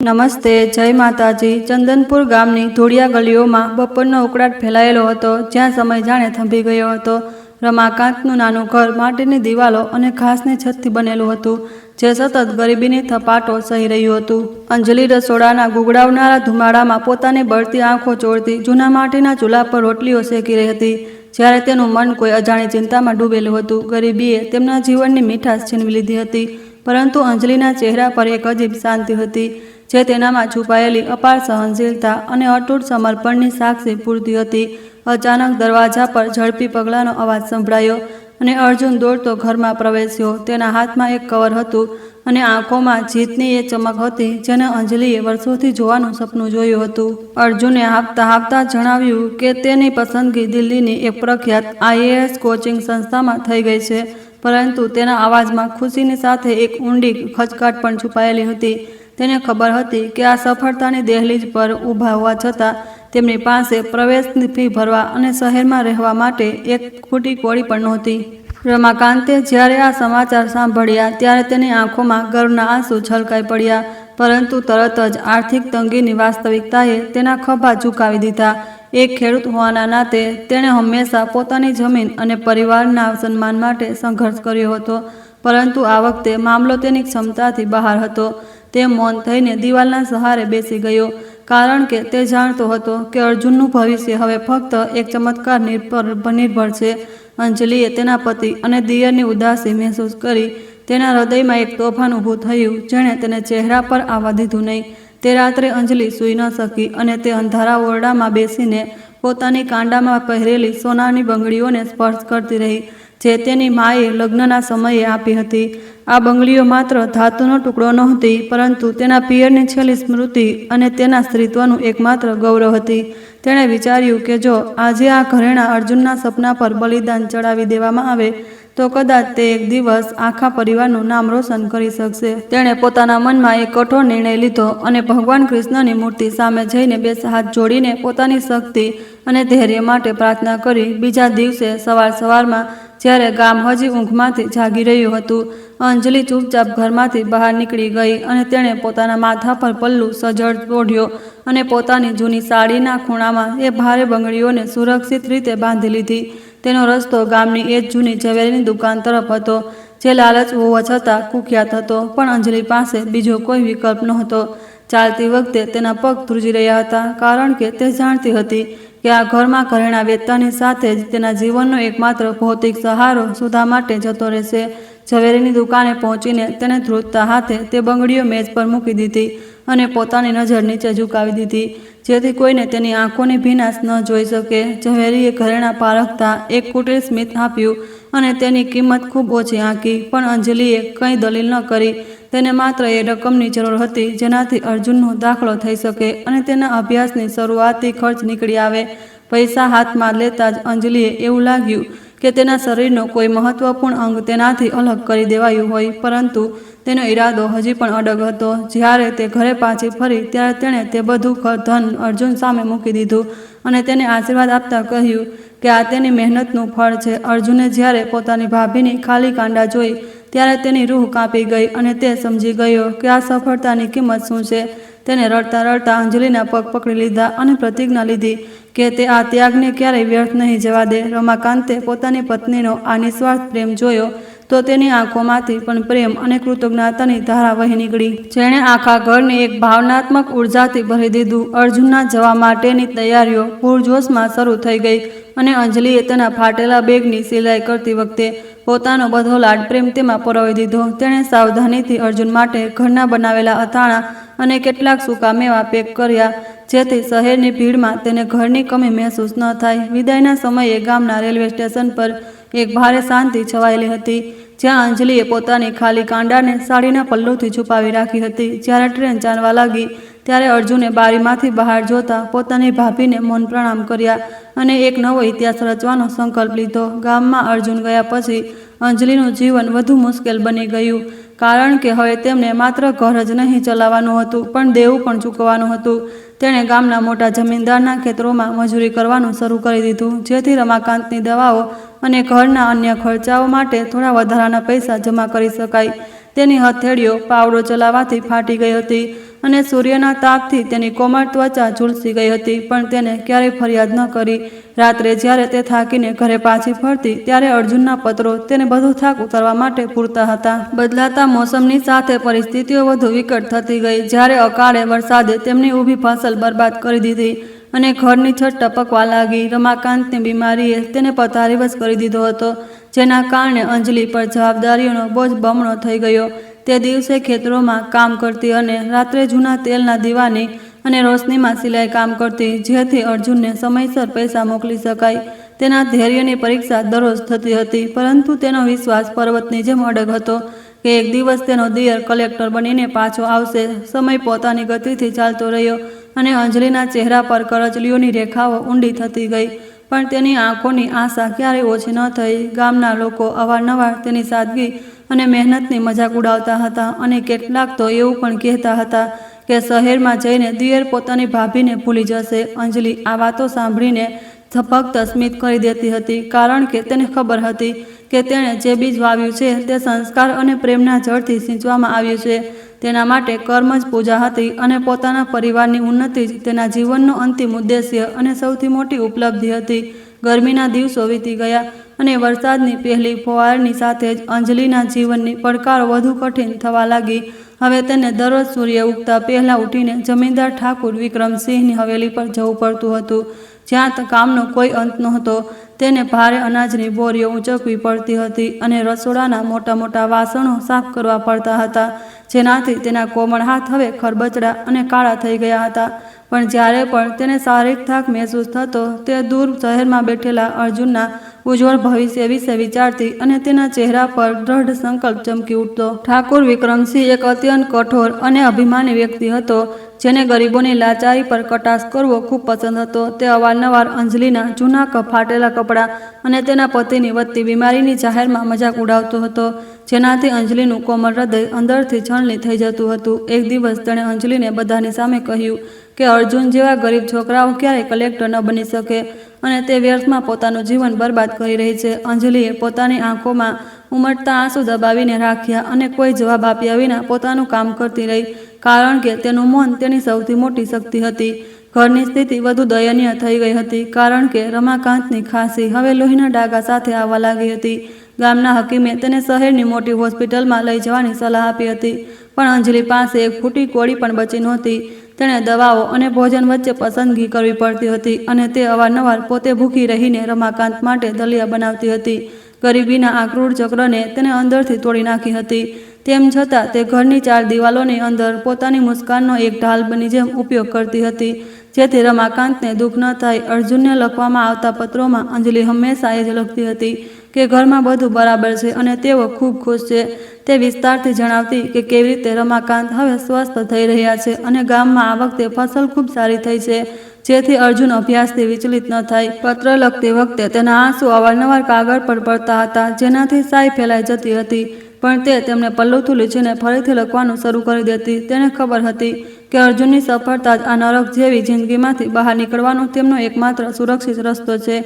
નમસ્તે, જય માતાજી। ચંદનપુર ગામની ધોળિયા ગલીઓમાં બપોરનો ઉકળાટ ફેલાયેલો હતો, જ્યાં સમય જાણે થંભી ગયો હતો। રમાકાંતનું નાનું ઘર માટીની દિવાલો અને ઘાસની છતથી બનેલું હતું, જે સતત ગરીબીની થપાટો સહી રહ્યું હતું। અંજલિ રસોડાના ગુગળાવનારા ધુમાડામાં પોતાની બળતી આંખો ચોળતી જૂના માટીના ચૂલા પર રોટલીઓ શેકી રહી હતી, જ્યારે તેનું મન કોઈ અજાણી ચિંતામાં ડૂબેલું હતું। ગરીબીએ તેમના જીવનની મીઠાશ છીનવી લીધી હતી, પરંતુ અંજલિના ચહેરા પર એક અજીબ શાંતિ હતી, જે તેનામાં છુપાયેલી અપાર સહનશીલતા અને અતૂટ સમર્પણની સાક્ષી પૂરતી હતી। અચાનક દરવાજા પર ઝડપી પગલાંનો અવાજ સંભળાયો અને અર્જુન દોડતો ઘરમાં પ્રવેશ્યો। તેના હાથમાં એક કવર હતું અને આંખોમાં જીતની એ ચમક હતી જેને અંજલિએ વર્ષોથી જોવાનું સપનું જોયું હતું। અર્જુને હાંફતા હાંફતા જણાવ્યું કે તેની પસંદગી દિલ્હીની એક પ્રખ્યાત IAS કોચિંગ સંસ્થામાં થઈ ગઈ છે, પરંતુ તેના અવાજમાં ખુશીની સાથે એક ઊંડી ખચકાટ પણ છુપાયેલી હતી। તેને ખબર હતી કે આ સફળતાની દહેલીજ પર ઊભા હોવા છતાં તેમની પાસે પ્રવેશની ફી ભરવા અને શહેરમાં રહેવા માટે એક ખૂટી કોડી પણ નહોતી। રમાકાંતે જ્યારે આ સમાચાર સાંભળ્યા ત્યારે તેની આંખોમાં ગર્વના આંસુ છલકાઈ પડ્યા, પરંતુ તરત જ આર્થિક તંગીની વાસ્તવિકતાએ તેના ખભા ઝુકાવી દીધા। એક ખેડૂત હોવાના નાતે તેણે હંમેશા પોતાની જમીન અને પરિવારના સન્માન માટે સંઘર્ષ કર્યો હતો, પરંતુ આ વખતે મામલો તેની ક્ષમતાથી બહાર હતો। તે મૌન થઈને દિવાલના સહારે બેસી ગયો, કારણ કે તે જાણતો હતો કે અર્જુનનું ભવિષ્ય હવે ફક્ત એક ચમત્કાર પર નિર્ભર છે। અંજલિએ તેના પતિ અને દિયરની ઉદાસી મહેસૂસ કરી। તેના હૃદયમાં એક તોફાન ઊભું થયું જેણે તેને ચહેરા પર આવવા દીધું નહીં। તે રાત્રે અંજલિ સૂઈ ન શકી અને તે અંધારા ઓરડામાં બેસીને પોતાની કાંડામાં પહેરેલી સોનાની બંગડીઓને સ્પર્શ કરતી રહી, જે તેની માએ લગ્નના સમયે આપી હતી। આ બંગડીઓ માત્ર ધાતુનો ટુકડો નહોતી, પરંતુ તેના પિયરની છેલ્લી સ્મૃતિ અને તેના સ્ત્રીત્વનું એકમાત્ર ગૌરવ હતી। તેણે વિચાર્યું કે જો આજે આ ઘરેણાં અર્જુનના સપના પર બલિદાન ચડાવી દેવામાં આવે તો કદાચ તે એક દિવસ આખા પરિવારનું નામ રોશન કરી શકશે। તેણે પોતાના મનમાં એક કઠોર નિર્ણય લીધો અને ભગવાન કૃષ્ણની મૂર્તિ સામે જઈને બે હાથ જોડીને પોતાની શક્તિ અને ધૈર્ય માટે પ્રાર્થના કરી। બીજા દિવસે સવારમાં જ્યારે ગામ હજી ઊંઘમાંથી જાગી રહ્યું હતું, અંજલિ ચૂપચાપ ઘરમાંથી બહાર નીકળી ગઈ અને તેણે પોતાના માથા પર પલ્લું સજ્જડ ઓઢ્યો અને પોતાની જૂની સાડીના ખૂણામાં એ ભારે બંગડીઓને સુરક્ષિત રીતે બાંધી લીધી। તેનો રસ્તો ગામની એ જ જૂની ઝવેરીની દુકાન તરફ હતો, જે લાલચ હોવા છતાં કુખ્યાત હતો, પણ અંજલિ પાસે બીજો કોઈ વિકલ્પ નહોતો। ચાલતી વખતે તેના પગ ધ્રુજી રહ્યા હતા, કારણ કે તે જાણતી હતી કે આ ઘરમાં ઘરેણાં વેચતાની સાથે જ તેના જીવનનો એકમાત્ર ભૌતિક સહારો સુધા માટે જતો રહેશે। ઝવેરીની દુકાને પહોંચીને તેણે ધ્રુજતા હાથે તે બંગડીઓ મેજ પર મૂકી દીધી અને પોતાની નજર નીચે ઝુકાવી દીધી, જેથી કોઈને તેની આંખોની ભીનાશ ન જોઈ શકે। ઝવેરીએ ઘરેણાં પારખતા એક કુટીલ સ્મિત આપ્યું અને તેની કિંમત ખૂબ ઓછી આંકી, પણ અંજલિએ કંઈ દલીલ ન કરી। તેને માત્ર એ રકમની જરૂર હતી જેનાથી અર્જુનનો દાખલો થઈ શકે અને તેના અભ્યાસની શરૂઆતી ખર્ચ નીકળી આવે। પૈસા હાથમાં લેતા જ અંજલિએ એવું લાગ્યું કે તેના શરીરનો કોઈ મહત્વપૂર્ણ અંગ તેનાથી અલગ કરી દેવાયું હોય, પરંતુ તેનો ઈરાદો હજી પણ અડગ હતો। જ્યારે તે ઘરે પાછી ફરી ત્યારે તેણે તે બધું ધન અર્જુન સામે મૂકી દીધું અને તેને આશીર્વાદ આપતા કહ્યું કે આ તેની મહેનતનું ફળ છે। અર્જુને જ્યારે પોતાની ભાભીની ખાલી કાંડા જોઈ ત્યારે તેની રૂહ કાંપી ગઈ અને તે સમજી ગયો કે આ સફળતાની કિંમત શું છે। તેને રડતા રડતા અંજલિના પગ પકડી લીધા અને પ્રતિજ્ઞા લીધી કે તે આ ત્યાગને ક્યારેય વ્યર્થ નહીં જવા દે। રમાકાંતે પોતાની પત્નીનો આ નિસ્વાર્થ પ્રેમ જોયો તો તેની આંખોમાંથી પણ પ્રેમ અને કૃતજ્ઞતાની ધારા વહી નીકળી, જેણે આખા ઘરને એક ભાવનાત્મક ઉર્જાથી ભરી દીધું। અર્જુનના જવા માટેની તૈયારીઓ પૂરજોશમાં શરૂ થઈ ગઈ અને અંજલિએ તેના ફાટેલા બેગની સિલાઈ કરતી વખતે પોતાનો બધો લાડ પ્રેમ તેમાં પરોવી દીધો। તેણે સાવધાનીથી અર્જુન માટે ઘરના બનાવેલા અથાણાં અને કેટલાક સૂકા મેવા પેક કર્યા, જેથી શહેરની ભીડમાં તેને ઘરની કમી મહેસૂસ ન થાય। વિદાયના સમયે ગામના રેલવે સ્ટેશન પર એક ભારે શાંતિ છવાયેલી હતી, જ્યાં અંજલિએ પોતાની ખાલી કાંડાને સાડીના પલ્લુથી છુપાવી રાખી હતી। જ્યારે ટ્રેન ચાલવા લાગી ત્યારે અર્જુને બારીમાંથી બહાર જોતા પોતાની ભાભીને મૌન પ્રણામ કર્યા અને એક નવો ઇતિહાસ રચવાનો સંકલ્પ લીધો। ગામમાં અર્જુન ગયા પછી અંજલિનું જીવન વધુ મુશ્કેલ બની ગયું, કારણ કે હવે તેમને માત્ર ઘર જ નહીં ચલાવવાનું હતું, પણ દેવું પણ ચૂકવવાનું હતું। તેણે ગામના મોટા જમીનદારના ખેતરોમાં મજૂરી કરવાનું શરૂ કરી દીધું, જેથી રમાકાંતની દવાઓ અને ઘરના અન્ય ખર્ચાઓ માટે થોડા વધારાના પૈસા જમા કરી શકાય। તે તેની હથેળીઓ પાવડો ચલાવવાથી ફાટી ગઈ હતી અને સૂર્યના તાપથી તેની કોમળ ત્વચા ઝૂલસી ગઈ હતી, પણ તેને ક્યારેય ફરિયાદ ન કરી. રાત્રે જ્યારે તે થાકીને ઘરે પાછી ફરતી ત્યારે અર્જુનના પત્રો તેને બધો થાક ઉતારવા માટે પૂરતા હતા. બદલાતા મોસમની સાથે પરિસ્થિતિઓ વધુ વિકટ થતી ગઈ. જ્યારે અકાળે વરસાદે તેમની ઊભી ફસલ બરબાદ કરી દીધી અને ઘરની છત ટપકવા લાગી. રમાકાંતની બીમારીએ તેને પથારીવશ કરી દીધો હતો, જેના કારણે અંજલિ પર જવાબદારીઓનો બોજ બમણો થઈ ગયો. તે દિવસે ખેતરોમાં કામ કરતી અને રાત્રે જૂના તેલના દીવાની અને રોશનીમાં સિલાઈ કામ કરતી, જેથી અર્જુનને સમયસર પૈસા મોકલી શકાય. તેના ધૈર્યની પરીક્ષા દરરોજ થતી હતી, પરંતુ તેનો વિશ્વાસ પર્વતની જેમ અડગ હતો કે એક દિવસ તેનો દિયર કલેક્ટર બનીને પાછો આવશે. સમય પોતાની ગતિથી ચાલતો રહ્યો અને અંજલિના ચહેરા પર કરચલીઓની રેખાઓ ઊંડી થતી ગઈ, પણ તેની આંખોની આશા ક્યારેય ઓછી ન થઈ. ગામના લોકો અવારનવાર તેની સાદગી અને મહેનતની મજાક ઉડાવતા હતા અને કેટલાક તો એવું પણ કહેતા હતા કે શહેરમાં જઈને દિયર પોતાની ભાભીને ભૂલી જશે. અંજલિ આ વાતો સાંભળીને ફક્ત સ્મિત કરી દેતી હતી, કારણ કે તેને ખબર હતી કે તેણે જે બીજ વાવ્યું છે તે સંસ્કાર અને પ્રેમના જળથી સિંચવામાં આવ્યું છે. તેના માટે કર્મ જ પૂજા હતી અને પોતાના પરિવારની ઉન્નતિ જ તેના જીવનનો અંતિમ ઉદ્દેશ્ય અને સૌથી મોટી ઉપલબ્ધિ હતી. ગરમીના દિવસો વીતી ગયા અને વરસાદની પહેલી ફુવારની સાથે જ અંજલિના જીવનની પડકારો વધુ કઠિન થવા લાગી. હવે તેને દરરોજ સૂર્ય ઉગતા પહેલાં ઉઠીને જમીનદાર ઠાકુર વિક્રમસિંહની હવેલી પર જવું પડતું હતું, જ્યાં કામનો કોઈ અંત નહોતો. તેને ભારે અનાજની બોરીઓ ઊંચકવી પડતી હતી અને રસોડાના મોટા મોટા વાસણો સાફ કરવા પડતા હતા, જેનાથી તેના કોમળ હાથ હવે ખરબચડા અને કાળા થઈ ગયા હતા. પણ જ્યારે પણ તેને શારીરિક થાક મહેસૂસ થતો, તે દૂર શહેરમાં બેઠેલા અર્જુનના ઉજ્જવળ ભવિષ્ય વિશે વિચારતી અને તેના ચહેરા પર દ્રઢ સંકલ્પ ચમકી ઉઠતો. ઠાકુર વિક્રમસિંહ એક અત્યંત કઠોર અને અભિમાની વ્યક્તિ હતો, જેને ગરીબોની લાચારી પર કટાક્ષ કરવો ખૂબ પસંદ હતો. તે અવારનવાર અંજલિના જૂના ફાટેલા કપડાં અને તેના પતિની વધતી બીમારીની જાહેરમાં મજાક ઉડાવતો હતો, જેનાથી અંજલિનું કોમળ હૃદય અંદરથી છલની થઈ જતું હતું. એક દિવસ તેણે અંજલિને બધાની સામે કહ્યું કે અર્જુન જેવા ગરીબ છોકરાઓ ક્યારેય કલેક્ટર ન બની શકે અને તે વ્યર્થમાં પોતાનું જીવન બરબાદ કરી રહી છે. અંજલિએ પોતાની આંખોમાં ઉમટતા આંસુ દબાવીને રાખ્યા અને કોઈ જવાબ આપ્યા વિના પોતાનું કામ કરતી રહી, કારણ કે તેનું મૌન તેની સૌથી મોટી શક્તિ હતી. ઘરની સ્થિતિ વધુ દયનીય થઈ ગઈ હતી, કારણ કે રમાકાંતની ખાંસી હવે લોહીના ડાઘા સાથે આવવા લાગી હતી. ગામના હકીમે તેને શહેરની મોટી હોસ્પિટલમાં લઈ જવાની સલાહ આપી હતી, પણ અંજલિ પાસે એક ફૂટી કોળી પણ બચી નહોતી. તેણે દવાઓ અને ભોજન વચ્ચે પસંદગી કરવી પડતી હતી અને તે અવારનવાર પોતે ભૂખી રહીને રમાકાંત માટે દલિયા બનાવતી હતી. ગરીબીના આ ક્રૂર ચક્રને તેને અંદરથી તોડી નાખી હતી. તેમ છતાં તે ઘરની ચાર દિવાલોની અંદર પોતાની મુસ્કાનનો એક ઢાલની જેમ ઉપયોગ કરતી હતી, જેથી રમાકાંતને દુઃખ ન થાય. અર્જુનને લખવામાં આવતા પત્રોમાં અંજલિ હંમેશા એ જ લખતી હતી કે ઘરમાં બધું બરાબર છે અને તેઓ ખૂબ ખુશ છે. તે વિસ્તારથી જણાવતી કે કેવી રીતે રમાકાંત હવે સ્વસ્થ થઈ રહ્યા છે અને ગામમાં આ વખતે ફસલ ખૂબ સારી થઈ છે, જેથી અર્જુન અભ્યાસથી વિચલિત ન થાય. પત્ર લખતી વખતે તેના આંસુ અવારનવાર કાગળ પર પડતા હતા, જેનાથી શાઈ ફેલાઈ જતી હતી, પણ તે તેમને પલ્લુથી લૂછીને ફરીથી લખવાનું શરૂ કરી દેતી. તેને ખબર હતી કે અર્જુનની સફળતા જ આ નરક જેવી જિંદગીમાંથી બહાર નીકળવાનો તેમનો એકમાત્ર સુરક્ષિત રસ્તો છે.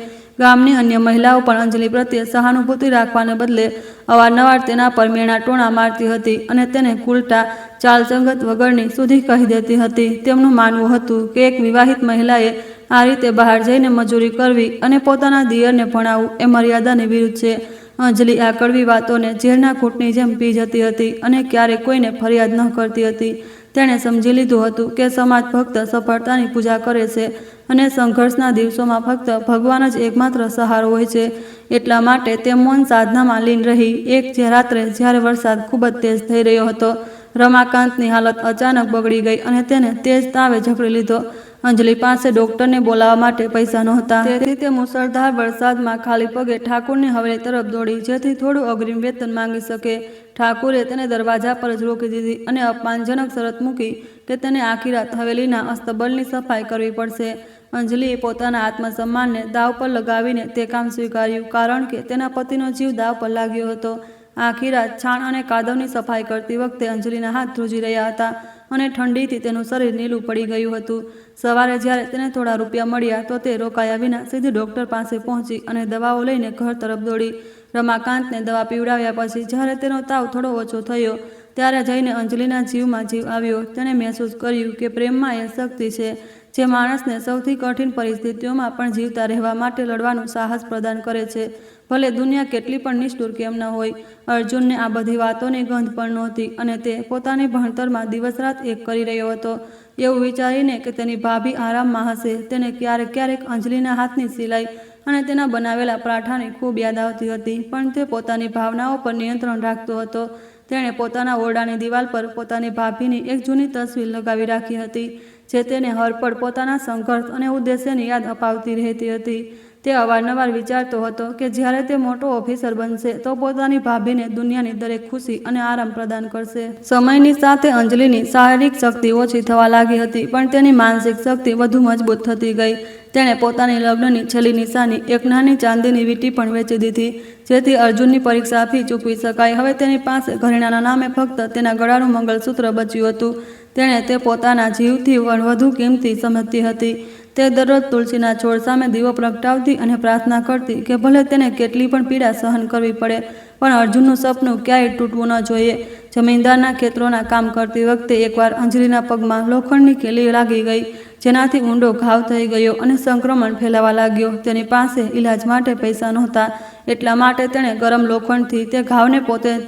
ગામની અન્ય મહિલાઓ પણ અંજલિ પ્રત્યે સહાનુભૂતિ રાખવાને બદલે અવારનવાર તેના પર મેણા ટોણા મારતી હતી અને તેને કુલટા ચાલસંગત વગરની સુધી કહી દેતી હતી. તેમનું માનવું હતું કે એક વિવાહિત મહિલાએ આ રીતે બહાર જઈને મજૂરી કરવી અને પોતાના દિયરને ભણાવવું એ મર્યાદાની વિરુદ્ધ છે. અંજલિ આ કડવી વાતોને ઝેરના ઘૂંટની જેમ પી જતી હતી અને ક્યારેય કોઈને ફરિયાદ ન કરતી હતી. તેણે સમજી લીધું હતું કે સમાજ ફક્ત સફળતાની પૂજા કરે છે અને સંઘર્ષના દિવસોમાં ફક્ત ભગવાન જ એકમાત્ર સહારો હોય છે. એટલા માટે તે મૌન સાધનામાં લીન રહી. એક રાત્રે જ્યારે વરસાદ ખૂબ જ તેજ થઈ રહ્યો હતો, રમાકાંતની હાલત અચાનક બગડી ગઈ અને તેને તેજ તાવે ઝકડી લીધો. અંજલિ પાસે ડોક્ટરને બોલાવવા માટે પૈસા નહોતા, તેથી તે મુશળધાર વરસાદમાં ખાલી પગે ઠાકુરની હવેલી તરફ દોડી, જેથી થોડું અગ્રિમ વેતન માંગી શકે. ઠાકુરે તેને દરવાજા પર જ રોકી દીધી અને અપમાનજનક શરત મૂકી કે તેને આખી રાત હવેલીના અસ્તબલની સફાઈ કરવી પડશે. અંજલિએ પોતાના આત્મસન્માનને દાવ પર લગાવીને તે કામ સ્વીકાર્યું, કારણ કે તેના પતિનો જીવ દાવ પર લાગ્યો હતો. આખી રાત છાણ અને કાદવની સફાઈ કરતી વખતે અંજલિના હાથ ધ્રુજી રહ્યા હતા અને ઠંડીથી તેનું શરીર નીલું પડી ગયું હતું. સવારે જ્યારે તેને થોડા રૂપિયા મળ્યા તો તે રોકાયા વિના સીધી ડૉક્ટર પાસે પહોંચી અને દવાઓ લઈને ઘર તરફ દોડી. રમાકાંતને દવા પીવડાવ્યા પછી જ્યારે તેનો તાવ થોડો ઓછો થયો ત્યારે જઈને અંજલિના જીવમાં જીવ આવ્યો. તેણે મહેસૂસ કર્યું કે પ્રેમમાં એ શક્તિ છે જે માણસને સૌથી કઠિન પરિસ્થિતિઓમાં પણ જીવતા રહેવા માટે લડવાનું સાહસ પ્રદાન કરે છે, ભલે દુનિયા કેટલી પણ નિષ્ઠુર કેમ ન હોય. અર્જુનને આ બધી વાતોની ગંધ પણ નહોતી અને તે પોતાની ભણતરમાં દિવસ રાત એક કરી રહ્યો હતો. એવું વિચારીને કે તેની ભાભી આરામમાં હશે, તેને ક્યારેક ક્યારેક અંજલિના હાથની સિલાઈ અને તેના બનાવેલા પરાઠાની ખૂબ યાદ આવતી હતી, પણ તે પોતાની ભાવનાઓ પર નિયંત્રણ રાખતો હતો. તેણે પોતાના ઓરડાની દિવાલ પર પોતાની ભાભીની એક જૂની તસવીર લગાવી રાખી હતી, જે તેને હરપળ પોતાના સંઘર્ષ અને ઉદ્દેશ્યની યાદ અપાવતી રહેતી હતી. તે અવારનવાર વિચારતો હતો કે જ્યારે તે મોટો ઓફિસર બનશે તો પોતાની ભાભીને દુનિયાની દરેક ખુશી અને આરામ પ્રદાન કરશે. સમયની સાથે અંજલિની શારીરિક શક્તિ ઓછી થવા લાગી હતી, પણ તેની માનસિક શક્તિ વધુ મજબૂત થતી ગઈ. તેણે પોતાની લગ્નની છેલ્લી નિશાની, એક નાની ચાંદીની વીંટી પણ વેચી દીધી, જેથી અર્જુનની પરીક્ષા ફી ચૂકવી શકાય. હવે તેની પાસે ઘરેણાના નામે ફક્ત તેના ગળાનું મંગળસૂત્ર બચ્યું હતું. તેણે તે પોતાના જીવથી પણ વધુ કિંમતી સમજતી હતી. તે દરરોજ તુલસીના છોડ સામે દીવો પ્રગટાવતી અને પ્રાર્થના કરતી કે ભલે તેને કેટલી પણ પીડા સહન કરવી પડે, પણ અર્જુનનું સપનું ક્યાંય તૂટવું ન જોઈએ. જમીનદારના ખેતરોના કામ કરતી વખતે એકવાર અંજલિના પગમાં લોખંડની કિલ્લી લાગી ગઈ, જેનાથી ઊંડો ઘાવ થઈ ગયો અને સંક્રમણ ફેલાવા લાગ્યો. તેની પાસે ઈલાજ માટે પૈસા નહોતા, એટલા માટે તેણે ગરમ લોખંડથી તે ઘાવને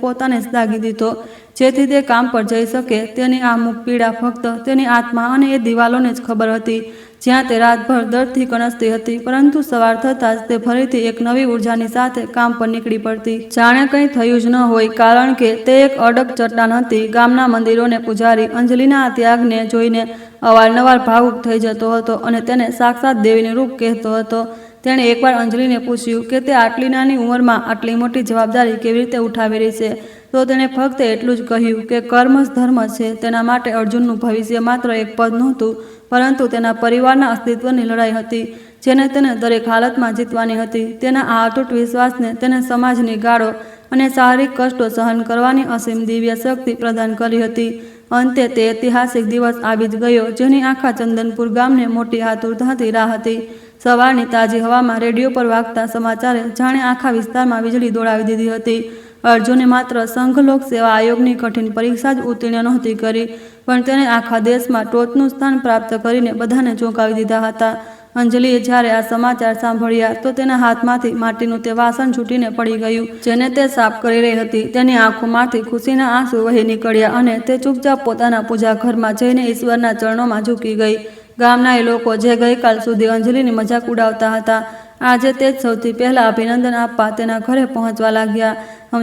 પોતાને જ દાગી દીધો, જેથી તે કામ પર જઈ શકે. તેની આ મુખ પીડા ફક્ત તેની આત્મા અને એ દિવાલોને જ ખબર હતી, જ્યાં તે રાતભર દર્દથી કણસતી હતી, પરંતુ સવાર થતાં જ તે ફરીથી એક નવી ઉર્જાની સાથે કામ પર નીકળી પડતી. જાણે કંઈ થયું જ ન હોય, કારણ કે તે એક અડગ ચટ્ટાન હતી. ગામના મંદિરોને પૂજારી અંજલિના આ ત્યાગને જોઈને અવારનવાર ભાવુક થઈ જતો હતો અને તેને સાક્ષાત દેવીનું રૂપ કહેતો હતો. તેણે એકવાર અંજલિને પૂછ્યું કે તે આટલી નાની ઉંમરમાં આટલી મોટી જવાબદારી કેવી રીતે ઉઠાવી રહી છે, તો તેણે ફક્ત એટલું જ કહ્યું કે કર્મ જ ધર્મ છે. તેના માટે અર્જુનનું ભવિષ્ય માત્ર એક પદ નહોતું, પરંતુ તેના પરિવારના અસ્તિત્વની લડાઈ હતી, જેને તેને દરેક હાલતમાં જીતવાની હતી. તેના આ અતૂટ વિશ્વાસને તેને સમાજની ગાળો અને શારીરિક કષ્ટો સહન કરવાની અસીમ દિવ્ય શક્તિ પ્રદાન કરી હતી. અંતે તે ઐતિહાસિક દિવસ આવી જ ગયો, જેની આખા ચંદનપુર ગામને મોટી આતુરતાથી રાહ હતી. સવારની તાજી હવામાં રેડિયો પર વાગતા સમાચારે જાણે આખા વિસ્તારમાં વીજળી દોડાવી દીધી હતી. અર્જુને માત્ર સંઘ લોક સેવા આયોગની કઠિન પરીક્ષા જ ઉત્તીર્ણ નહોતી કરી, પણ તેણે આખા દેશમાં ટોચનું સ્થાન પ્રાપ્ત કરીને બધાને ચોંકાવી દીધા હતા. અંજલિએ જ્યારે આ સમાચાર સાંભળ્યા તો તેના હાથમાંથી માટીનું તે વાસણ છૂટીને પડી ગયું, જેને તે સાફ કરી રહી હતી. તેની આંખોમાંથી ખુશીના આંસુ વહી નીકળ્યા અને તે ચૂપચાપ પોતાના પૂજા ઘરમાં જઈને ઈશ્વરના ચરણોમાં ઝૂકી ગઈ. ગામના એ લોકો જે ગઈકાલ સુધી અંજલિની મજાક ઉડાવતા હતા, આજે તે જ સૌથી પહેલા અભિનંદન આપવા તેના ઘરે પહોંચવા લાગ્યા.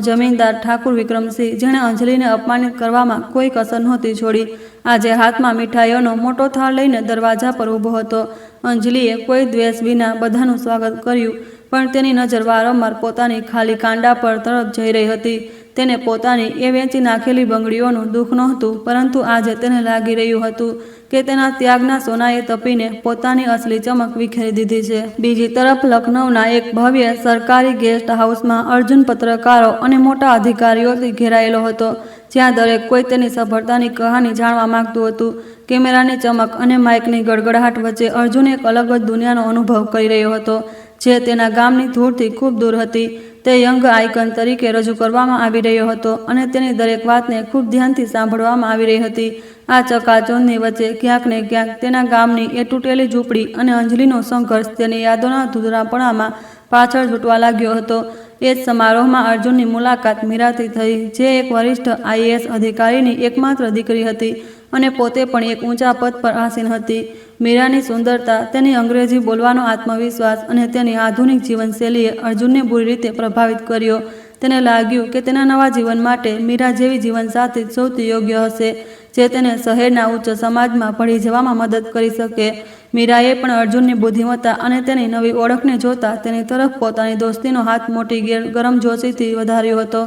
જમીનદાર ઠાકુર વિક્રમસિંહ, જેણે અંજલિને અપમાનિત કરવામાં કોઈ કસર નહોતી છોડી, આજે હાથમાં મીઠાઈઓનો મોટો થાળ લઈને દરવાજા પર ઊભો હતો. અંજલિએ કોઈ દ્વેષ વિના બધાનું સ્વાગત કર્યું, પણ તેની નજર વારંવાર પોતાની ખાલી કાંડા પર તરફ જઈ રહી હતી. તેને પોતાની એ વેચી નાખેલી બંગડીઓનું દુઃખ નહોતું, પરંતુ આજે તેને લાગી રહ્યું હતું કે તેના ત્યાગના સોનાએ તપીને પોતાની અસલી ચમક વિખેરી દીધી છે. બીજી તરફ લખનૌના એક ભવ્ય સરકારી ગેસ્ટ હાઉસમાં અર્જુન પત્રકારો અને મોટા અધિકારીઓથી ઘેરાયેલો હતો, જ્યાં દરેક કોઈ તેની સફળતાની કહાની જાણવા માંગતું હતું. કેમેરાની ચમક અને માઇકની ગડગડાટ વચ્ચે અર્જુન એક અલગ જ દુનિયાનો અનુભવ કરી રહ્યો હતો, જે તેના ગામની ધૂળથી ખૂબ દૂર હતી. તે યંગ આઇકન તરીકે રજૂ કરવામાં આવી રહ્યો હતો અને તેની દરેક વાતને ખૂબ ધ્યાનથી સાંભળવામાં આવી રહી હતી. આ ચકાચોંધની વચ્ચે ક્યાંક ને ક્યાંક તેના ગામની એ તૂટેલી ઝૂંપડી અને અંજલિનો સંઘર્ષ તેની યાદોના ધૂંધળાપણામાં પાછળ છૂટવા લાગ્યો હતો. એ જ સમારોહમાં અર્જુનની મુલાકાત મીરાથી થઈ, જે એક વરિષ્ઠ IAS અધિકારીની એકમાત્ર દીકરી હતી અને પોતે પણ એક ઊંચા પદ પર આસીન હતી. મીરાની સુંદરતા, તેની અંગ્રેજી બોલવાનો આત્મવિશ્વાસ અને તેની આધુનિક જીવનશૈલીએ અર્જુનને બુરી રીતે પ્રભાવિત કર્યો. તેને લાગ્યું કે તેના નવા જીવન માટે મીરા જેવી જીવનસાથી સૌથી યોગ્ય હશે, જે તેને શહેરના ઉચ્ચ સમાજમાં ભળી જવામાં મદદ કરી શકે. મીરાએ પણ અર્જુનની બુદ્ધિમત્તા અને તેની નવી ઓળખને જોતા તેની તરફ પોતાની દોસ્તીનો હાથ મોટી ગરમજોશીથી વધાર્યો હતો.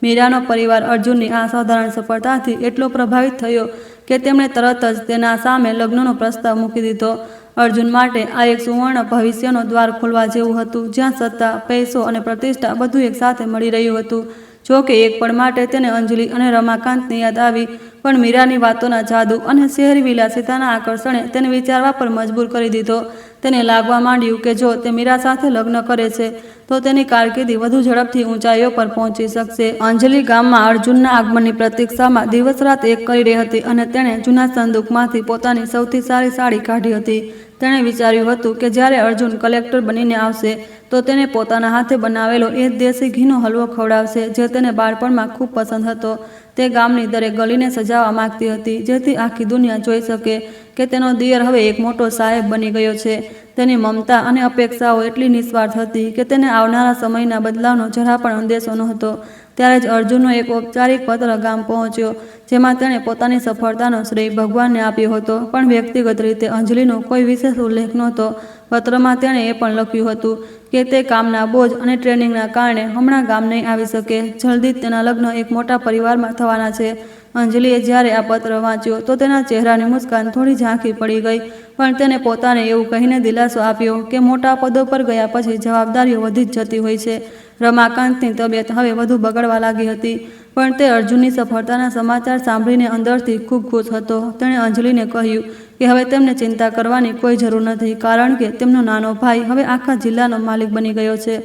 મીરાનો પરિવાર અર્જુનની આ સાધારણ સફળતાથી એટલો પ્રભાવિત થયો કે તેમણે તરત જ તેના સામે લગ્નનો પ્રસ્તાવ મૂકી દીધો. અર્જુન માટે આ એક સુવર્ણ ભવિષ્યનો દ્વાર ખોલવા જેવું હતું, જ્યાં સત્તા, પૈસો અને પ્રતિષ્ઠા બધું એક સાથે મળી રહ્યું હતું. જો કે એક પળ માટે તેને અંજલિ અને રમાકાંતની યાદ આવી, પણ મીરાની વાતોના જાદુ અને શહેરી વિલાસિતાના આકર્ષણે તેને વિચારવા પર મજબૂર કરી દીધો. તેને લાગવા માંડ્યું કે જો તે મીરા સાથે લગ્ન કરે છે તો તેની કારકિર્દી વધુ ઝડપથી ઊંચાઈઓ પર પહોંચી શકશે. અંજલિ ગામમાં અર્જુનના આગમનની પ્રતીક્ષામાં દિવસ રાત એક કરી રહી હતી અને તેણે જૂના સંદૂકમાંથી પોતાની સૌથી સારી સાડી કાઢી હતી. તેણે વિચાર્યું હતું કે જ્યારે અર્જુન કલેક્ટર બનીને આવશે તો તેને પોતાના હાથે બનાવેલો એ જ દેશી ઘીનો હલવો ખવડાવશે જે તેને બાળપણમાં ખૂબ પસંદ હતો. તે ગામની દરેક ગલીને સજાવવા માંગતી હતી જેથી આખી દુનિયા જોઈ શકે કે તેનો દિયર હવે એક મોટો સાહેબ બની ગયો છે. તેની મમતા અને અપેક્ષાઓ એટલી નિસ્વાર્થ હતી કે તેને આવનારા સમયના બદલાવનો જરા પણ અંદેશો નહોતો. ત્યારે જ અર્જુનનો એક ઔપચારિક પત્ર ગામ પહોંચ્યો જેમાં તેણે પોતાની સફળતાનો શ્રેય ભગવાનને આપ્યો હતો, પણ વ્યક્તિગત રીતે અંજલિનો કોઈ વિશેષ ઉલ્લેખ નહોતો. પત્રમાં તેણે એ પણ લખ્યું હતું કે તે કામના બોજ અને ટ્રેનિંગના કારણે હમણાં ગામ નહીં આવી શકે. જલ્દી જ તેના લગ્ન એક મોટા પરિવારમાં થવાના છે. અંજલિએ જ્યારે આ પત્ર વાંચ્યો તો તેના ચહેરાની મુસ્કાન થોડી ઝાંખી પડી ગઈ, પણ તેને પોતાને એવું કહીને દિલાસો આપ્યો કે મોટા પદો પર ગયા પછી જવાબદારીઓ વધી જ જતી હોય છે. રમાકાંતની તબિયત હવે વધુ બગડવા લાગી હતી, પણ તે અર્જુનની સફળતાના સમાચાર સાંભળીને અંદરથી ખૂબ ખુશ હતો. તેણે અંજલિને કહ્યું કે હવે તેમને ચિંતા કરવાની કોઈ જરૂર નથી કારણ કે તેમનો નાનો ભાઈ હવે આખા જિલ્લાનો માલિક બની ગયો છે.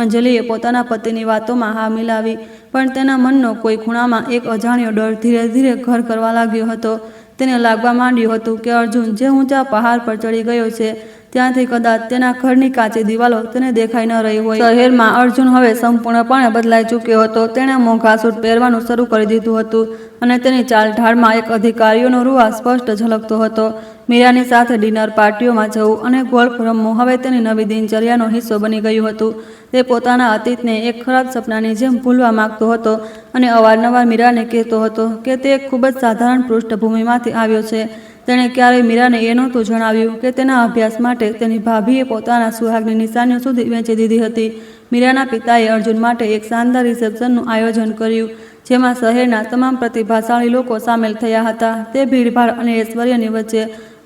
અંજલિએ પોતાના પતિની વાતોમાં હા મિલાવી, પણ તેના મનનો કોઈ ખૂણામાં એક અજાણ્યો ડર ધીરે ધીરે ઘર કરવા લાગ્યો હતો. તેને લાગવા માંડ્યું હતું કે અર્જુન જે ઊંચા પહાડ પર ચડી ગયો છે ત્યાંથી કદાચ તેના ઘરની કાચી દિવાલો તેને દેખાઈ ન રહી હોય. શહેરમાં અર્જુન હવે સંપૂર્ણપણે બદલાઈ ચૂક્યો હતો. તેણે મોંઘા સૂટ પહેરવાનું શરૂ કરી દીધું હતું અને તેની ચાલઢાળમાં એક અધિકારીઓનો રૂઆ સ્પષ્ટ ઝલકતો હતો. મીરાની સાથે ડિનર પાર્ટીઓમાં જવું અને ગોલ્ફ રમવું હવે તેની નવી દિનચર્યાનો હિસ્સો બની ગયું હતું. તે પોતાના અતીતને એક ખરાબ સપનાની જેમ ભૂલવા માંગતો હતો અને અવારનવાર મીરાને કહેતો હતો કે તે એક ખૂબ જ સાધારણ પૃષ્ઠભૂમિમાંથી આવ્યો છે. તેણે ક્યારેય મીરાને એ નહોતું જણાવ્યું કે તેના અભ્યાસ માટે તેની ભાભીએ પોતાના સુહાગની નિશાનીઓ સુધી વેચી દીધી હતી. મીરાના પિતાએ અર્જુન માટે એક શાનદાર રિસેપ્શનનું આયોજન કર્યું જેમાં શહેરના તમામ પ્રતિભાશાળી લોકો સામેલ થયા હતા. તે ભીડભાડ અને ઐશ્વર્યની વચ્ચે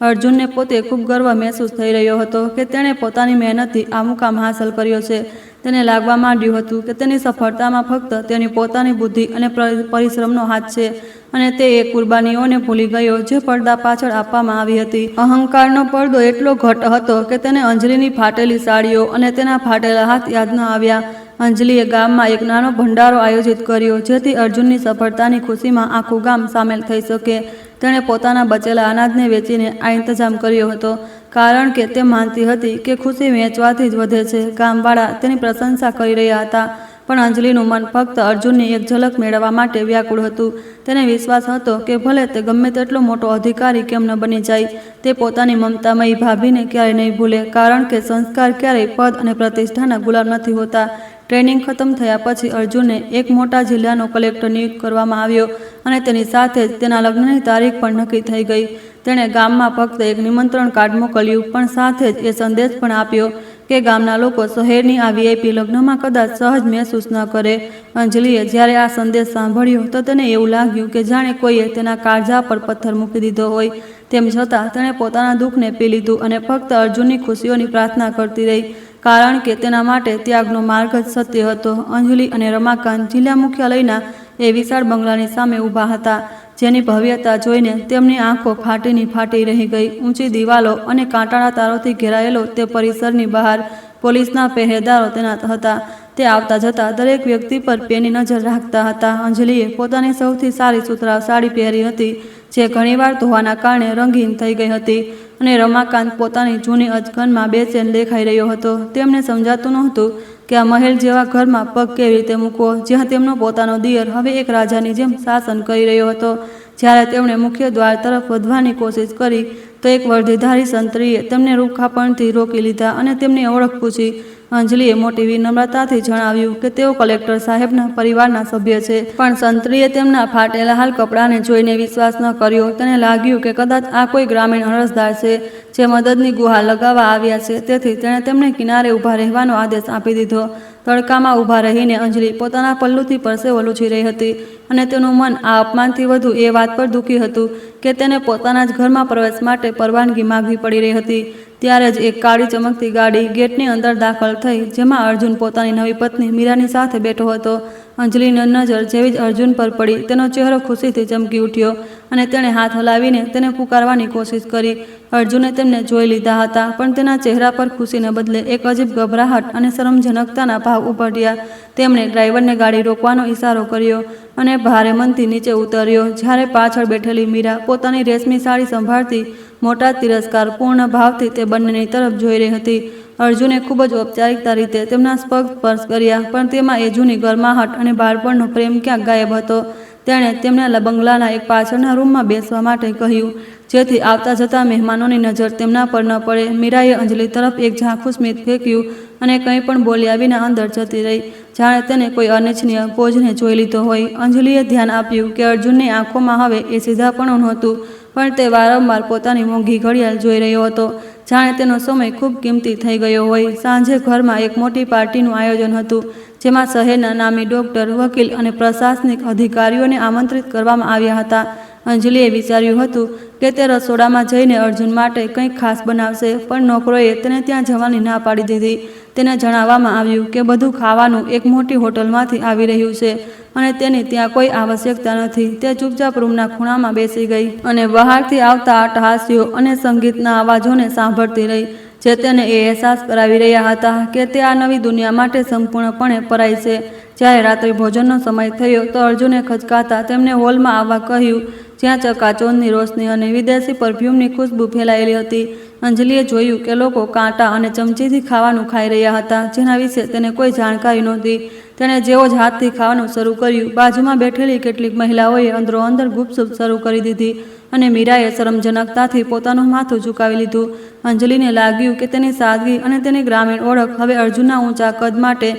અર્જુનને પોતે ખૂબ ગર્વ મહેસૂસ થઈ રહ્યો હતો કે તેણે પોતાની મહેનતથી આ મુકામ હાંસલ કર્યો છે. તેને લાગવા માંડ્યું હતું કે તેની સફળતામાં ફક્ત તેની પોતાની બુદ્ધિ અને પરિશ્રમનો હાથ છે અને તે એ કુરબાનીઓને ભૂલી ગયો જે પડદા પાછળ આપવામાં આવી હતી. અહંકારનો પડદો એટલો ઘટ્ટ હતો કે તેને અંજલિની ફાટેલી સાડીઓ અને તેના ફાટેલા હાથ યાદ ન આવ્યા. અંજલિએ ગામમાં એક નાનો ભંડારો આયોજિત કર્યો જેથી અર્જુનની સફળતાની ખુશીમાં આખું ગામ સામેલ થઈ શકે. તેણે પોતાના બચેલા અનાજને વેચીને આ ઇંતજામ કર્યો હતો કારણ કે તે માનતી હતી કે ખુશી વેચવાથી જ વધે છે. ગામવાળા તેની પ્રશંસા કરી રહ્યા હતા, પણ અંજલિનું મન ફક્ત અર્જુનની એક ઝલક મેળવવા માટે વ્યાકુળ હતું. તેને વિશ્વાસ હતો કે ભલે તે ગમે તેટલો મોટો અધિકારી કેમ ન બની જાય, તે પોતાની મમતામયી ભાભીને ક્યારેય નહીં ભૂલે કારણ કે સંસ્કાર ક્યારેય પદ અને પ્રતિષ્ઠાના ગુલામ નથી હોતા. ટ્રેનિંગ ખતમ થયા પછી અર્જુનને એક મોટા જિલ્લાનો કલેક્ટર નિયુક્ત કરવામાં આવ્યો અને તેની સાથે જ તેના લગ્નની તારીખ પણ નક્કી થઈ ગઈ. તેણે ગામમાં ફક્ત એક નિમંત્રણ કાર્ડ મોકલ્યું, પણ સાથે જ એ સંદેશ પણ આપ્યો કે ગામના લોકો શહેરની આ વીઆઈપી લગ્નમાં કદાચ સહજ મહેસૂસ ન કરે. અંજલિએ જ્યારે આ સંદેશ સાંભળ્યો તો તેને એવું લાગ્યું કે જાણે કોઈએ તેના કાળજા પર પથ્થર મૂકી દીધો હોય. તેમ છતાં તેણે પોતાના દુઃખને પી લીધું અને ફક્ત અર્જુનની ખુશીઓની પ્રાર્થના કરતી રહી કારણ કે તેના માટે ત્યાગનો માર્ગ જ સત્ય હતો. અંજલિ અને રમાકાંત જિલ્લા મુખ્યાલયના એ વિશાળ બંગલાની સામે ઊભા હતા જેની ભવ્યતા જોઈને તેમની આંખો ફાટી રહી ગઈ. ઊંચી દિવાલો અને કાંટાળા તારોથી ઘેરાયેલો તે પરિસરની બહાર પોલીસના પહેરેદારો તૈનાત હતા. તે આવતા જતા દરેક વ્યક્તિ પર પેની નજર રાખતા હતા. અંજલિએ પોતાની સૌથી સારી સુતરાઉ સાડી પહેરી હતી જે ઘણીવાર ધોવાના કારણે રંગીન થઈ ગઈ હતી અને રમાકાંત પોતાની જૂની અચકનમાં બેચેન દેખાઈ રહ્યો હતો. તેમને સમજાતું નહોતું કે આ મહેલ જેવા ઘરમાં પગ કેવી રીતે મૂકવો જ્યાં તેમનો પોતાનો દિયર હવે એક રાજાની જેમ શાસન કરી રહ્યો હતો. જ્યારે તેમણે મુખ્ય દ્વાર તરફ વધવાની કોશિશ કરી તો એક વર્દીધારી સંત્રીએ તેમને રૂખાપણથી રોકી લીધા અને તેમની ઓળખ પૂછી. અંજલિએ મોટી વિનમ્રતાથી જણાવ્યું કે તેઓ કલેક્ટર સાહેબના પરિવારના સભ્ય છે, પણ સંત્રીએ તેમના ફાટેલા હાલ કપડાને જોઈને વિશ્વાસ ન કર્યો. તેને લાગ્યું કે કદાચ આ કોઈ ગ્રામીણ અરજદાર છે જે મદદની ગુહાર લગાવવા આવ્યા છે, તેથી તેણે તેમને કિનારે ઊભા રહેવાનો આદેશ આપી દીધો. તડકામાં ઊભા રહીને અંજલિ પોતાના પલ્લુથી પરસેવો લૂછી રહી હતી અને તેનું મન આ અપમાનથી વધુ એ વાત પર દુઃખી હતું કે તેને પોતાના જ ઘરમાં પ્રવેશ માટે પરવાનગી માગવી પડી રહી હતી. ત્યારે જ એક કાળી ચમકતી ગાડી ગેટની અંદર દાખલ થઈ જેમાં અર્જુન પોતાની નવી પત્ની મીરાની સાથે બેઠો હતો. અંજલિની નજર જેવી જ અર્જુન પર પડી તેનો ચહેરો ખુશીથી ચમકી ઉઠ્યો અને તેણે હાથ હલાવીને તેને પુકારવાની કોશિશ કરી. અર્જુને તેમને જોઈ લીધા હતા, પણ તેના ચહેરા પર ખુશીને બદલે એક અજીબ ગભરાહટ અને શરમજનકતાના ભાવ ઉભર્યા. તેમણે ડ્રાઈવરને ગાડી રોકવાનો ઈશારો કર્યો અને ભારે મનથી નીચે ઉતર્યો. જ્યારે પાછળ બેઠેલી મીરા પોતાની રેશમી સાડી સંભાળતી મોટા તિરસ્કારપૂર્ણ ભાવથી તે બંનેની તરફ જોઈ રહી હતી. અર્જુને ખૂબ જ ઔપચારિકતા રીતે તેમના પગ સ્પર્શ કર્યા, પણ તેમાં એ જૂની ગરમાહટ અને બાળપણનો પ્રેમ ક્યાંક ગાયબ હતો. તેણે તેમના બંગલાના એક પાછળના રૂમમાં બેસવા માટે કહ્યું, જેથી આવતા જતા મહેમાનોની નજર તેમના પર ન પડે. મીરાએ અંજલિ તરફ એક ઝાંખું સ્મિત ફેંક્યું અને કંઈ પણ બોલ્યા વિના અંદર જતી રહી, જાણે તેને કોઈ અનિચ્છનીય ભોજને જોઈ લીધો હોય. અંજલિએ ધ્યાન આપ્યું કે અર્જુનની આંખોમાં હવે એ સીધાપણું નહોતું, પણ તે વારંવાર પોતાની મોંઘી ઘડિયાળ જોઈ રહ્યો હતો, જાણે તેનો સમય ખૂબ કિંમતી થઈ ગયો હોય. સાંજે ઘરમાં એક મોટી પાર્ટીનું આયોજન હતું, જેમાં શહેરના નામી ડૉક્ટર, વકીલ અને પ્રશાસનિક અધિકારીઓને આમંત્રિત કરવામાં આવ્યા હતા. અંજલિએ વિચાર્યું હતું કે તે રસોડામાં જઈને અર્જુન માટે કંઈક ખાસ બનાવશે, પણ નોકરોએ તેને ત્યાં જવાની ના પાડી દીધી. તેને જણાવવામાં આવ્યું કે બધું ખાવાનું એક મોટી હોટલમાંથી આવી રહ્યું છે અને તેની ત્યાં કોઈ આવશ્યકતા નથી. તે ચૂપચાપ રૂમના ખૂણામાં બેસી ગઈ અને બહારથી આવતા અટ્ટહાસ્યો અને સંગીતના અવાજોને સાંભળતી રહી, જે તેને એ અહેસાસ કરાવી રહ્યા હતા કે તે આ નવી દુનિયા માટે સંપૂર્ણપણે પરાઈ છે. જ્યારે રાત્રિ ભોજનનો સમય થયો તો અર્જુને ખચકાતા તેમને હોલમાં આવવા કહ્યું, જ્યાં ચકાચોંધની રોશની અને વિદેશી પરફ્યુમની ખુશ્બુ ફેલાયેલી હતી. અંજલિએ જોયું કે લોકો કાંટા અને ચમચીથી ખાવાનું ખાઈ રહ્યા હતા, જેના વિશે તેને કોઈ જાણકારી નહોતી. તેણે જેવો જ હાથથી ખાવાનું શરૂ કર્યું, બાજુમાં બેઠેલી કેટલીક મહિલાઓએ અંદરોઅંદર ગુપસુપ શરૂ કરી દીધી અને મીરાએ શરમજનકતાથી પોતાનું માથું ઝુકાવી લીધું. અંજલિને લાગ્યું કે તેની સાદગી અને તેની ગ્રામીણ ઓળખ હવે અર્જુનના ઊંચા કદ માટે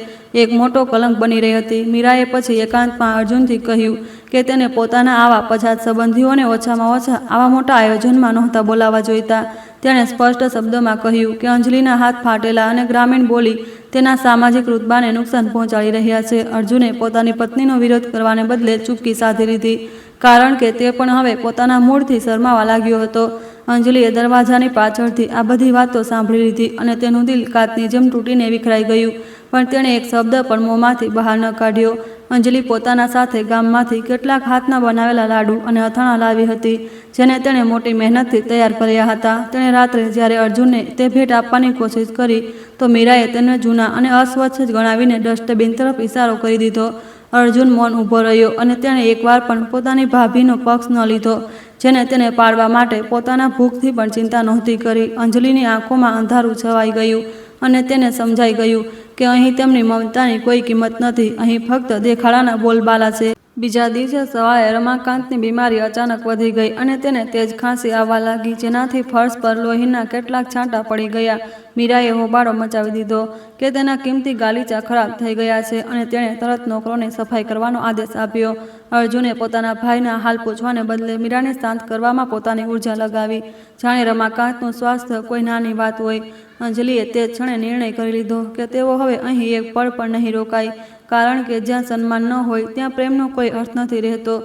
એક મોટો કલંક બની રહી હતી. મીરાએ પછી એકાંતમાં અર્જુનથી કહ્યું કે તેને પોતાના આવા પછાત સંબંધીઓને ઓછામાં ઓછા આવા મોટા આયોજનમાં નહોતા બોલાવવા જોઈતા. તેણે સ્પષ્ટ શબ્દોમાં કહ્યું કે અંજલિના હાથ ફાટેલા અને ગ્રામીણ બોલી તેના સામાજિક રૂતબાને નુકસાન પહોંચાડી રહ્યા છે. અર્જુને પોતાની પત્નીનો વિરોધ કરવાને બદલે ચૂપકી સાધી લીધી, કારણ કે તે પણ હવે પોતાના મૂળથી શરમાવા લાગ્યો હતો. અંજલિએ દરવાજાની પાછળથી આ બધી વાતો સાંભળી લીધી અને તેનું દિલ કાચની જેમ તૂટીને વિખરાઈ ગયું, પણ તેણે એક શબ્દ પણ મોંમાંથી બહાર ન કાઢ્યો. અંજલિ પોતાના સાથે ગામમાંથી કેટલાક હાથના બનાવેલા લાડુ અને અથાણાં લાવી હતી, જેને તેણે મોટી મહેનતથી તૈયાર કર્યા હતા. તેણે રાત્રે જ્યારે અર્જુનને તે ભેટ આપવાની કોશિશ કરી તો મીરાએ તેને જૂના અને અસ્વચ્છ ગણાવીને ડસ્ટબિન તરફ ઇશારો કરી દીધો. અર્જુન મૌન ઊભો રહ્યો અને તેણે એકવાર પણ પોતાની ભાભીનો પક્ષ ન લીધો, જેને તેને પાડવા માટે પોતાના ભૂખથી પણ ચિંતા નહોતી કરી. અંજલિની આંખોમાં અંધારું છવાઈ ગયું અને તેને સમજાઈ ગયું કે અહીં તેમની મમતાની કોઈ કિંમત નથી, અહીં ફક્ત દેખાડાના બોલબાલા છે. બીજા દિવસે સવારે રમાકાંતની બીમારી અચાનક વધી ગઈ અને તેને તેજ ખાંસી આવવા લાગી, જેનાથી ફર્શ પર લોહીના કેટલાક છાંટા પડી ગયા. મીરાએ હોબાળો મચાવી દીધો કે તેના કિંમતી ગાલીચા ખરાબ થઈ ગયા છે અને તેણે તરત નોકરોને સફાઈ કરવાનો આદેશ આપ્યો. અર્જુને પોતાના ભાઈના હાલ પૂછવાને બદલે મીરાને શાંત કરવામાં પોતાની ઉર્જા લગાવી, જાણે રમાકાંતનું સ્વાસ્થ્ય કોઈ નાની વાત હોય. અંજલિએ તે ક્ષણે નિર્ણય કરી લીધો કે તેઓ હવે અહીં એક પળ પણ નહીં રોકાય, કારણ કે જ્યાં સન્માન ન હોય ત્યાં પ્રેમનો કોઈ અર્થ નથી રહેતો.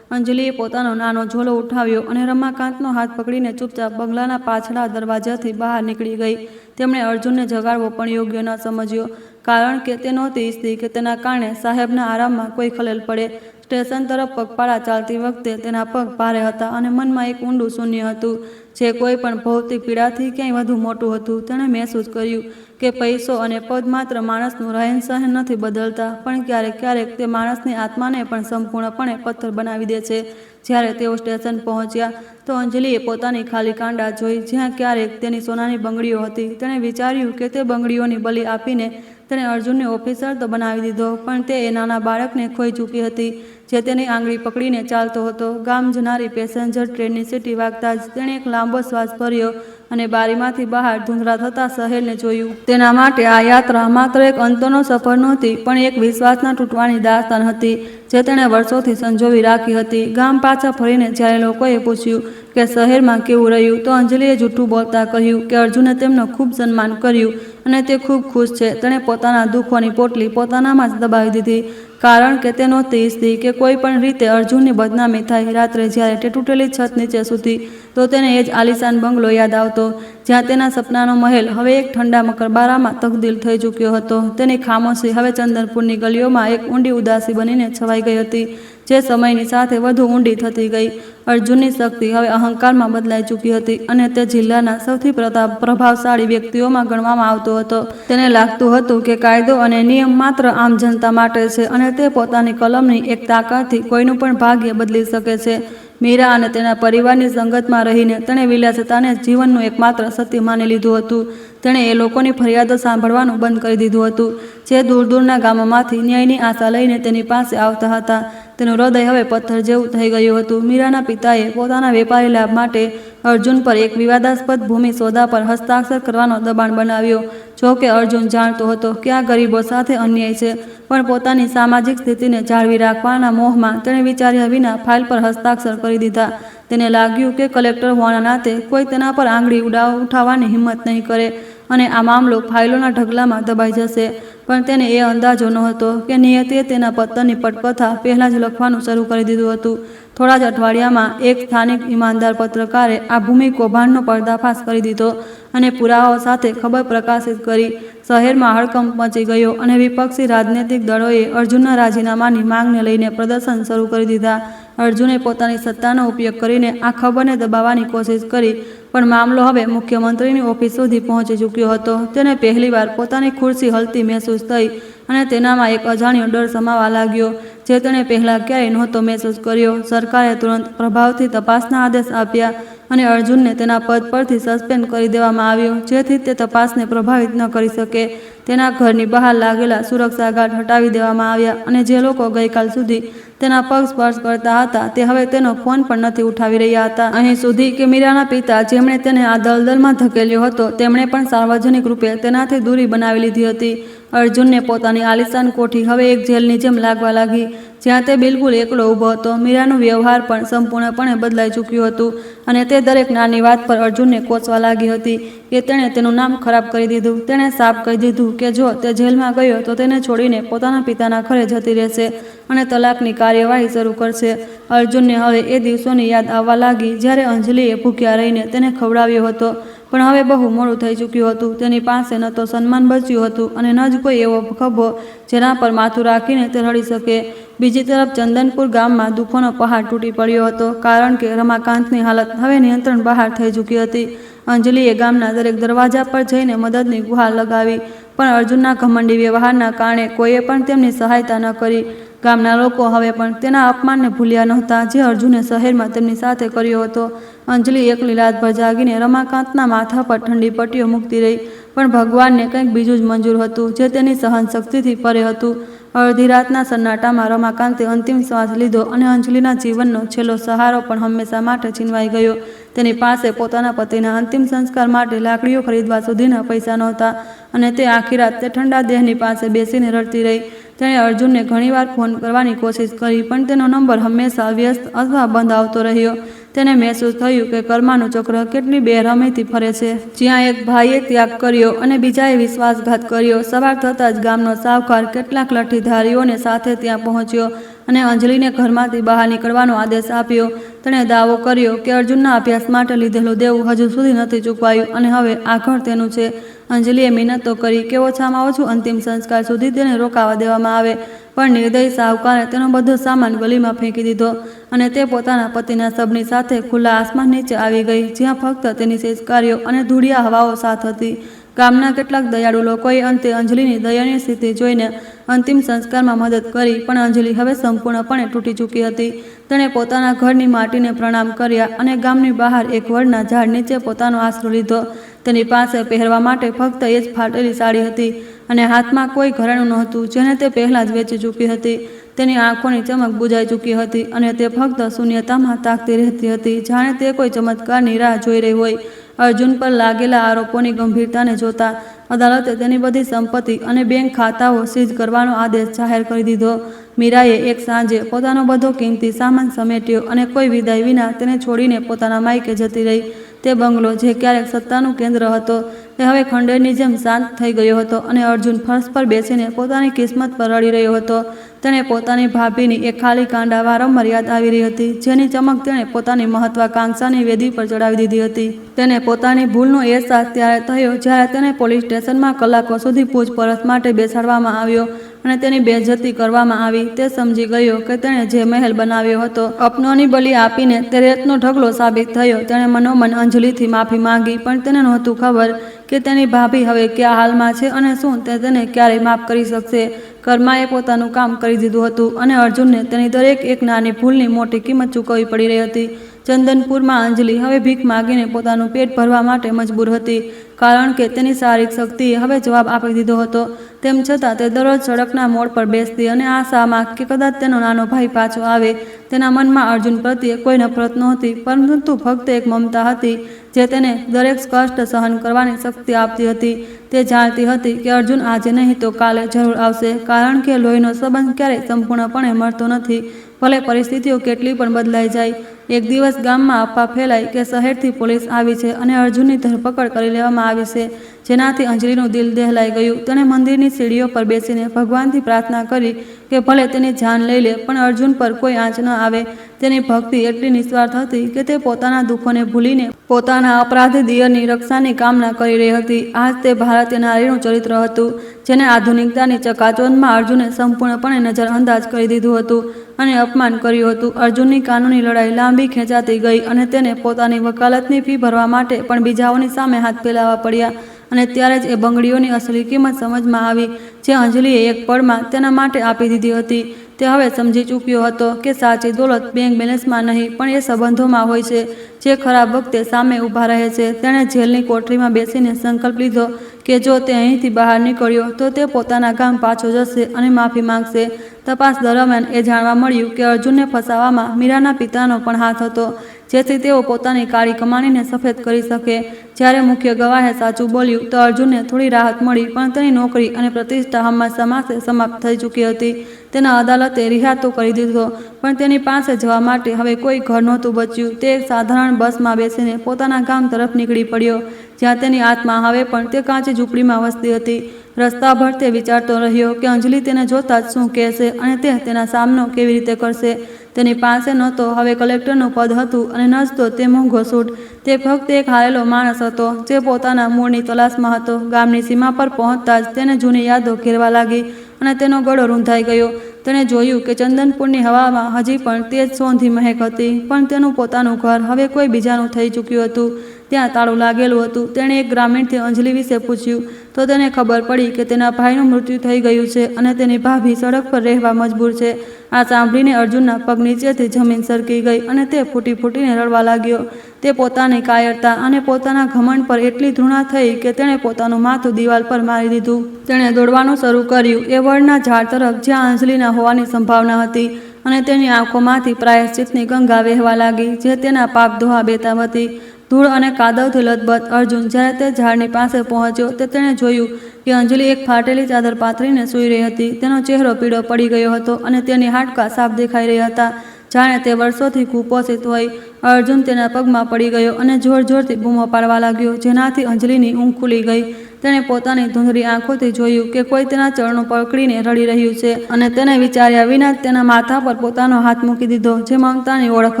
અંજલિએ પોતાનો નાનો ઝોલો ઉઠાવ્યો અને રમાકાંતનો હાથ પકડીને ચૂપચાપ બંગલાના પાછળના દરવાજાથી બહાર નીકળી ગઈ. તેમણે અર્જુનને જગાડવો પણ યોગ્ય ન સમજ્યો, કારણ કે તે નહોતી ઈચ્છતી કે તેના કારણે સાહેબના આરામમાં કોઈ ખલેલ પડે. સ્ટેશન તરફ પગપાળા ચાલતી વખતે તેના પગ ભારે હતા અને મનમાં એક ઊંડું શૂન્ય હતું, જે કોઈ પણ ભૌતિક પીડાથી ક્યાંય વધુ મોટું હતું. તેણે મહેસૂસ કર્યું કે પૈસો અને પદ માત્ર માણસનું રહેન સહેન નથી બદલતા, પણ ક્યારેક ક્યારેક તે માણસની આત્માને પણ સંપૂર્ણપણે પથ્થર બનાવી દે છે. જ્યારે તેઓ સ્ટેશન પહોંચ્યા તો અંજલિએ પોતાની ખાલી કાંડા જોઈ, જ્યાં ક્યારેક તેની સોનાની બંગડીઓ હતી. તેણે વિચાર્યું કે તે બંગડીઓની બલી આપીને તેણે અર્જુનને ઓફિસર તો બનાવી દીધો, પણ તે એ નાના બાળકને ખોઈ ચૂકી હતી, જે તેની આંગળી પકડીને ચાલતો હતો. ગામ જનારી પેસેન્જર ટ્રેનની સીટી વાગતા જ તેણે એક લાંબો શ્વાસ ભર્યો અને બારીમાંથી બહાર ધૂંધળા થતા શહેરને જોયું. તેના માટે આ યાત્રા માત્ર એક અંતનો સફર નહોતી, પણ એક વિશ્વાસના તૂટવાની દાસ્તાન હતી, જે તેણે વર્ષોથી સંજોવી રાખી હતી. ગામ પાછા ફરીને જ્યારે લોકોએ પૂછ્યું કે શહેરમાં કેવું રહ્યું, તો અંજલિએ જૂઠું બોલતા કહ્યું કે અર્જુને તેમનો ખૂબ સન્માન કર્યું અને તે ખૂબ ખુશ છે. તેણે પોતાના દુઃખોની પોટલી પોતાનામાં જ દબાવી દીધી, કારણ કે તે નહોતી ઈચ્છતી કે કોઈ પણ રીતે અર્જુનની બદનામી થાય. રાત્રે જ્યારે તે તૂટેલી છત નીચે સૂતી તો તેને એ જ આલિશાન બંગલો યાદ આવતો, જ્યાં તેના સપનાનો મહેલ હવે એક ઠંડા મકરબારામાં તબદીલ થઈ ચૂક્યો હતો. તેની ખામોશી હવે ચંદનપુરની ગલીઓમાં એક ઊંડી ઉદાસી બનીને છવાઈ ગઈ હતી, જે સમયની સાથે વધુ ઊંડી થતી ગઈ. અર્જુનની શક્તિ હવે અહંકારમાં બદલાઈ ચૂકી હતી અને તે જિલ્લાના સૌથી પ્રભાવશાળી વ્યક્તિઓમાં ગણવામાં આવતો હતો. તેને લાગતું હતું કે કાયદો અને નિયમ માત્ર આમ જનતા માટે છે અને તે પોતાની કલમની એક તાકાતથી કોઈનું પણ ભાગ્ય બદલી શકે છે. મીરા અને તેના પરિવારની સંગતમાં રહીને તેણે વિલાસિતાને જીવનનું એકમાત્ર સત્ય માની લીધું હતું. તેણે એ લોકોની ફરિયાદો સાંભળવાનું બંધ કરી દીધું હતું જે દૂર દૂરના ગામોમાંથી ન્યાયની આશા લઈને તેની પાસે આવતા હતા. તેનું હૃદય હવે પથ્થર જેવું થઈ ગયું હતું. મીરાના પિતાએ પોતાના વેપારી લાભ માટે અર્જુન પર એક વિવાદાસ્પદ ભૂમિ સોદા પર હસ્તાક્ષર કરવાનો દબાણ બનાવ્યો. જો કે અર્જુન જાણતો હતો કે આ ગરીબો સાથે અન્યાય છે, પણ પોતાની સામાજિક સ્થિતિને જાળવી રાખવાના મોહમાં તેણે વિચાર્યા વિના ફાઇલ પર હસ્તાક્ષર કરી દીધા. તેને લાગ્યું કે કલેક્ટર હોવાના નાતે કોઈ તેના પર આંગળી ઉઠાવવાની હિંમત નહીં કરે અને આ મામલો ફાઇલોના ઢગલામાં દબાઈ જશે. પણ તેને એ અંદાજો નહોતો કે નિયતિએ તેના પતનની પટકથા પહેલાં જ લખવાનું શરૂ કરી દીધું હતું. થોડા જ અઠવાડિયામાં એક સ્થાનિક ઈમાનદાર પત્રકારે આ ભૂમિ કૌભાંડનો પર્દાફાશ કરી દીધો અને પુરાવાઓ સાથે ખબર પ્રકાશિત કરી. શહેરમાં હડકંપ મચી ગયો અને વિપક્ષી રાજનૈતિક દળોએ અર્જુનના રાજીનામાની માંગને લઈને પ્રદર્શન શરૂ કરી દીધા. અર્જુને પોતાની સત્તાનો ઉપયોગ કરીને આ ખબરને દબાવવાની કોશિશ કરી, પણ મામલો હવે મુખ્યમંત્રીની ઓફિસ સુધી પહોંચી ચૂક્યો હતો. તેને પહેલીવાર પોતાની ખુરશી હલતી મહેસૂસ થઈ અને તેનામાં એક અજાણ્યો ડર સમાવા લાગ્યો જે તેણે પહેલાં ક્યારેય નહોતો મહેસૂસ કર્યો. સરકારે તુરંત પ્રભાવથી તપાસના આદેશ આપ્યા અને અર્જુનને તેના પદ પરથી સસ્પેન્ડ કરી દેવામાં આવ્યો જેથી તે તપાસને પ્રભાવિત ન કરી શકે. તેના ઘરની બહાર લાગેલા સુરક્ષા ગાર્ડ હટાવી દેવામાં આવ્યા અને જે લોકો ગઈકાલ સુધી તેના પગ સ્પર્શ કરતા હતા તે હવે તેનો ફોન પણ નથી ઉઠાવી રહ્યા હતા. અહીં સુધી કે મીરાના પિતા જેમણે તેને આ દલદલમાં ધકેલ્યો હતો તેમણે પણ સાર્વજનિક રૂપે તેનાથી દૂરી બનાવી લીધી હતી. અર્જુનને પોતાની આલિશાન કોઠી હવે એક જેલની જેમ લાગવા લાગી જ્યાં તે બિલકુલ એકલો ઊભો હતો. મીરાનું વ્યવહાર પણ સંપૂર્ણપણે બદલાઈ ચૂક્યું હતું અને તે દરેક નાની વાત પર અર્જુનને કોસવા લાગી હતી કે તેણે તેનું નામ ખરાબ કરી દીધું. તેણે સાફ કહી દીધું કે જો તે જેલમાં ગયો તો તેને છોડીને પોતાના પિતાના ઘરે જતી રહેશે અને તલાકની કાર્યવાહી શરૂ કરશે. અર્જુનને હવે એ દિવસોની યાદ આવવા લાગી જ્યારે અંજલિએ ભૂખ્યા રહીને તેને ખવડાવ્યો હતો, પણ હવે બહુ મોડું થઈ ચૂક્યું હતું. તેની પાસે ન તો સન્માન બચ્યું હતું અને ન જ કોઈ એવો ખભો જેના પર માથું રાખીને તે રડી શકે. બીજી તરફ ચંદનપુર ગામમાં દુઃખોનો પહાડ તૂટી પડ્યો હતો કારણ કે રમાકાંતની હાલત હવે નિયંત્રણ બહાર થઈ ચૂકી હતી. અંજલિએ ગામના દરેક દરવાજા પર જઈને મદદની ગુહાર લગાવી, પણ અર્જુનના ઘમંડી વ્યવહારના કારણે કોઈએ પણ તેમની સહાયતા ન કરી. ગામના લોકો હવે પણ તેના અપમાનને ભૂલ્યા નહોતા જે અર્જુને શહેરમાં તેમની સાથે કર્યો હતો. અંજલિ એકલી રાતભર જાગીને રમાકાંતના માથા પર ઠંડી પટ્ટીઓ મૂકતી રહી, પણ ભગવાનને કંઈક બીજું જ મંજૂર હતું જે તેની સહનશક્તિથી પરે હતું. અડધી રાતના સન્નાટામાં રમાકાંતે અંતિમ શ્વાસ લીધો અને અંજલિના જીવનનો છેલ્લો સહારો પણ હંમેશા માટે છીનવાઈ ગયો. તેની પાસે પોતાના પતિના અંતિમ સંસ્કાર માટે લાકડીઓ ખરીદવા સુધીના પૈસા નહોતા અને તે આખી રાત તે ઠંડા દેહની પાસે બેસીને રડતી રહી. તેણે અર્જુનને ઘણીવાર ફોન કરવાની કોશિશ કરી, પણ તેનો નંબર હંમેશા વ્યસ્ત અથવા બંધ આવતો રહ્યો. તેને મહેસૂસ થયું કે કર્માનું ચક્ર કેટલી બેરહમીથી ફરે છે. જ્યાં એક ભાઈએ ત્યાગ કર્યો અને બીજાએ વિશ્વાસઘાત કર્યો. સવાર થતાં જ ગામનો સાવકાર કેટલાક લઠ્ઠીધારીઓને સાથે ત્યાં પહોંચ્યો અને અંજલિને ઘરમાંથી બહાર નીકળવાનો આદેશ આપ્યો. તેણે દાવો કર્યો કે અર્જુનના અભ્યાસ માટે લીધેલું દેવું હજુ સુધી નથી ચૂકવાયું અને હવે આ ઘર તેનું છે. અંજલિએ મિન્નતો કરી કે ઓછામાં ઓછું અંતિમ સંસ્કાર સુધી તેને રોકાવા દેવામાં આવે, પણ નિર્દયી સાહુકારે તેનો બધો સામાન ગલીમાં ફેંકી દીધો અને તે પોતાના પતિના શબની સાથે ખુલ્લા આસમાન નીચે આવી ગઈ જ્યાં ફક્ત તેની સેજકારીઓ અને ધૂળિયા હવાઓ સાથ હતી. ગામના કેટલાક દયાળુ લોકોએ અંતે અંજલિની દયનીય સ્થિતિ જોઈને અંતિમ સંસ્કારમાં મદદ કરી, પણ અંજલિ હવે સંપૂર્ણપણે તૂટી ચૂકી હતી. તેણે પોતાના ઘરની માટીને પ્રણામ કર્યા અને ગામની બહાર એક વડના ઝાડ નીચે પોતાનો આશરો લીધો. તેની પાસે પહેરવા માટે ફક્ત એ જ ફાટેલી સાડી હતી અને હાથમાં કોઈ ઘરેણું નહોતું જેને તે પહેલાં જ વેચી ચૂકી હતી. તેની આંખોની ચમક બુજાઈ ચૂકી હતી અને તે ફક્ત શૂન્યતામાં તાકતી રહેતી હતી જાણે તે કોઈ ચમત્કારની રાહ જોઈ રહી હોય. અર્જુન પર લાગેલા આરોપોની ગંભીરતાને જોતા અદાલતે તેની બધી સંપત્તિ અને બેંક ખાતાઓ સીઝ કરવાનો આદેશ જાહેર કરી દીધો. મીરાએ એક સાંજે પોતાનો બધો કિંમતી સામાન સમેટ્યો અને કોઈ વિદાય વિના તેને છોડીને પોતાના માયકે જતી રહી. તે બંગલો જે ક્યારેક સત્તાનું કેન્દ્ર હતો તે હવે ખંડેરની જેમ શાંત થઈ ગયો હતો અને અર્જુન ફર્શ પર બેસીને પોતાની કિસ્મત પર રડી રહ્યો હતો. તેણે પોતાની ભાભીની એક ખાલી કાંડા વારંવાર યાદ આવી રહી હતી જેની ચમક તેણે પોતાની મહત્વાકાંક્ષાની વેદી પર ચડાવી દીધી હતી. તેને પોતાની ભૂલનો અહેસાસ ત્યારે થયો જ્યારે તેને પોલીસ સ્ટેશનમાં કલાકો સુધી પૂછપરછ માટે બેસાડવામાં આવ્યો અને તેની બેઇજ્જતી કરવામાં આવી. તે સમજી ગયો કે તેણે જે મહેલ બનાવ્યો હતો અપનોની બલિ આપીને તે રેતનો ઢગલો સાબિત થયો. તેણે મનોમન અંજલિથી માફી માંગી, પણ તેને નહોતું ખબર કે તેની ભાભી હવે કયા હાલમાં છે અને શું તે તેને ક્યારેય માફ કરી શકશે. કર્માએ પોતાનું કામ કરી દીધું હતું અને અર્જુનને તેની દરેક એક નાની ભૂલની મોટી કિંમત ચૂકવવી પડી રહી હતી. ચંદનપુરમાં અંજલિ હવે ભીખ માગીને પોતાનું પેટ ભરવા માટે મજબૂર હતી, કારણ કે તેની શારીરિક શક્તિએ હવે જવાબ આપી દીધો હતો. તેમ છતાં તે દરરોજ સડકના મોડ પર બેસતી અને આશામાં કે કદાચ તેનો નાનો ભાઈ પાછો આવે. તેના મનમાં અર્જુન પ્રત્યે કોઈ નફરત નહોતી, પરંતુ ફક્ત એક મમતા હતી જે તેને દરેક કષ્ટ સહન કરવાની શક્તિ આપતી હતી. તે જાણતી હતી કે અર્જુન આજે નહીં તો કાલે જરૂર આવશે, કારણ કે લોહીનો સંબંધ ક્યારેય સંપૂર્ણપણે મળતો નથી, ભલે પરિસ્થિતિઓ કેટલી પણ બદલાઈ જાય. એક દિવસ ગામમાં અફવા ફેલાઈ કે શહેરથી પોલીસ આવી છે અને અર્જુનની ધરપકડ કરી લેવામાં આવી છે, જેનાથી અંજલિનું દિલ દહેલાઈ ગયું. તેણે મંદિરની સીડીઓ પર બેસીને ભગવાનથી પ્રાર્થના કરી કે ભલે તેની જાન લઈ લે, પણ અર્જુન પર કોઈ આંચ ન આવે. તેની ભક્તિ એટલી નિસ્વાર્થ હતી કે તે પોતાના દુઃખોને ભૂલીને પોતાના અપરાધી દિયરની રક્ષાની કામના કરી રહી હતી. આજ તે ભારતીય નારીનું ચરિત્ર હતું, જેને આધુનિકતાની ચકાચોંધમાં અર્જુને સંપૂર્ણપણે નજરઅંદાજ કરી દીધું હતું અને અપમાન કર્યું હતું. અર્જુનની કાનૂની લડાઈ લાંબી ખેંચાતી ગઈ અને તેને પોતાની વકાલતની ફી ભરવા માટે પણ બીજાઓની સામે હાથ ફેલાવવા પડ્યા. અને ત્યારે જ એ બંગડીઓની અસલી કિંમત સમજમાં આવી, જે અંજલિએ એક પળમાં તેના માટે આપી દીધી હતી. તે હવે સમજી ચૂક્યો હતો કે સાચી દોલત બેંક બેલેન્સમાં નહીં, પણ એ સંબંધોમાં હોય છે જે ખરાબ વખતે સામે ઊભા રહે છે. તેણે જેલની કોઠરીમાં બેસીને સંકલ્પ લીધો કે જો તે અહીંથી બહાર નીકળ્યો તો તે પોતાના ગામ પાછો જશે અને માફી માંગશે. તપાસ દરમિયાન એ જાણવા મળ્યું કે અર્જુનને ફસાવવામાં મીરાના પિતાનો પણ હાથ હતો, જેથી તેઓ પોતાની કાળી કમાણીને સફેદ કરી શકે. જ્યારે મુખ્ય ગવાહે સાચું બોલ્યું તો અર્જુનને થોડી રાહત મળી, પણ તેની નોકરી અને પ્રતિષ્ઠા હંમેશા માટે સમાપ્ત થઈ ચૂકી હતી. તેના અદાલતે રિહા તો કરી દીધો, પણ તેની પાસે જવા માટે હવે કોઈ ઘર નહોતું બચ્યું. તે એક સાધારણ બસમાં બેસીને પોતાના ગામ તરફ નીકળી પડ્યો, જ્યાં તેની આત્મા હવે પણ તે કાચી ઝૂંપડીમાં વસતી હતી. રસ્તાભર તે વિચારતો રહ્યો કે અંજલિ તેને જોતા જ શું કહેશે અને તે તેના સામનો કેવી રીતે કરશે. તેની પાસે ન તો હવે કલેક્ટરનું પદ હતું અને ન જ તો તે મોંઘો સૂટ. તે ફક્ત એક હારેલો માણસ હતો જે પોતાના મૂળની તલાશમાં હતો. ગામની સીમા પર પહોંચતા જ તેને જૂની યાદો ઘેરવા લાગી અને તેનો ગળો રૂંધાઈ ગયો. તેણે જોયું કે ચંદનપુરની હવામાં હજી પણ તે જ સોંધી મહેક હતી, પણ તેનું પોતાનું ઘર હવે કોઈ બીજાનું થઈ ચૂક્યું હતું. ત્યાં તાળું લાગેલું હતું. તેણે એક ગ્રામીણથી અંજલિ વિશે પૂછ્યું તો તેને ખબર પડી કે તેના ભાઈનું મૃત્યુ થઈ ગયું છે અને તેની ભાભી સડક પર રહેવા મજબૂર છે. આ સાંભળીને અર્જુનના પગ નીચેથી જમીન સરકી ગઈ અને તે ફૂટી ફૂટીને રડવા લાગ્યો. તે પોતાની કાયરતા અને પોતાના ઘમંડ પર એટલી ધૃણા થઈ કે તેણે પોતાનું માથું દિવાલ પર મારી દીધું. તેણે દોડવાનું શરૂ કર્યું એ વડના ઝાડ તરફ જ્યાં અંજલિના હોવાની સંભાવના હતી, અને તેની આંખોમાંથી પ્રાયશ્ચિતની ગંગા વહેવા લાગી, જે તેના પાપ ધોવા બેતાબ હતી. ધૂળ અને કાદવથી લથબથ અર્જુન જ્યારે તે ઝાડની પાસે પહોંચ્યો તો તેણે જોયું કે અંજલિ એક ફાટેલી ચાદર પાથરીને સૂઈ રહી હતી. તેનો ચહેરો પીળો પડી ગયો હતો અને તેની હાડકાં સાફ દેખાઈ રહ્યા હતા, જાણે તે વર્ષોથી કુપોષિત હોય. અર્જુન તેના પગમાં પડી ગયો અને જોર જોરથી બૂમો પાડવા લાગ્યો, જેનાથી અંજલિની ઊંઘ ખુલી ગઈ. તેણે પોતાની ધૂંધળી આંખોથી જોયું કે કોઈ તેના ચરણો પકડીને રડી રહ્યું છે, અને તેને વિચાર્યા વિના જ તેના માથા પર પોતાનો હાથ મૂકી દીધો, જે મમતાની ઓળખ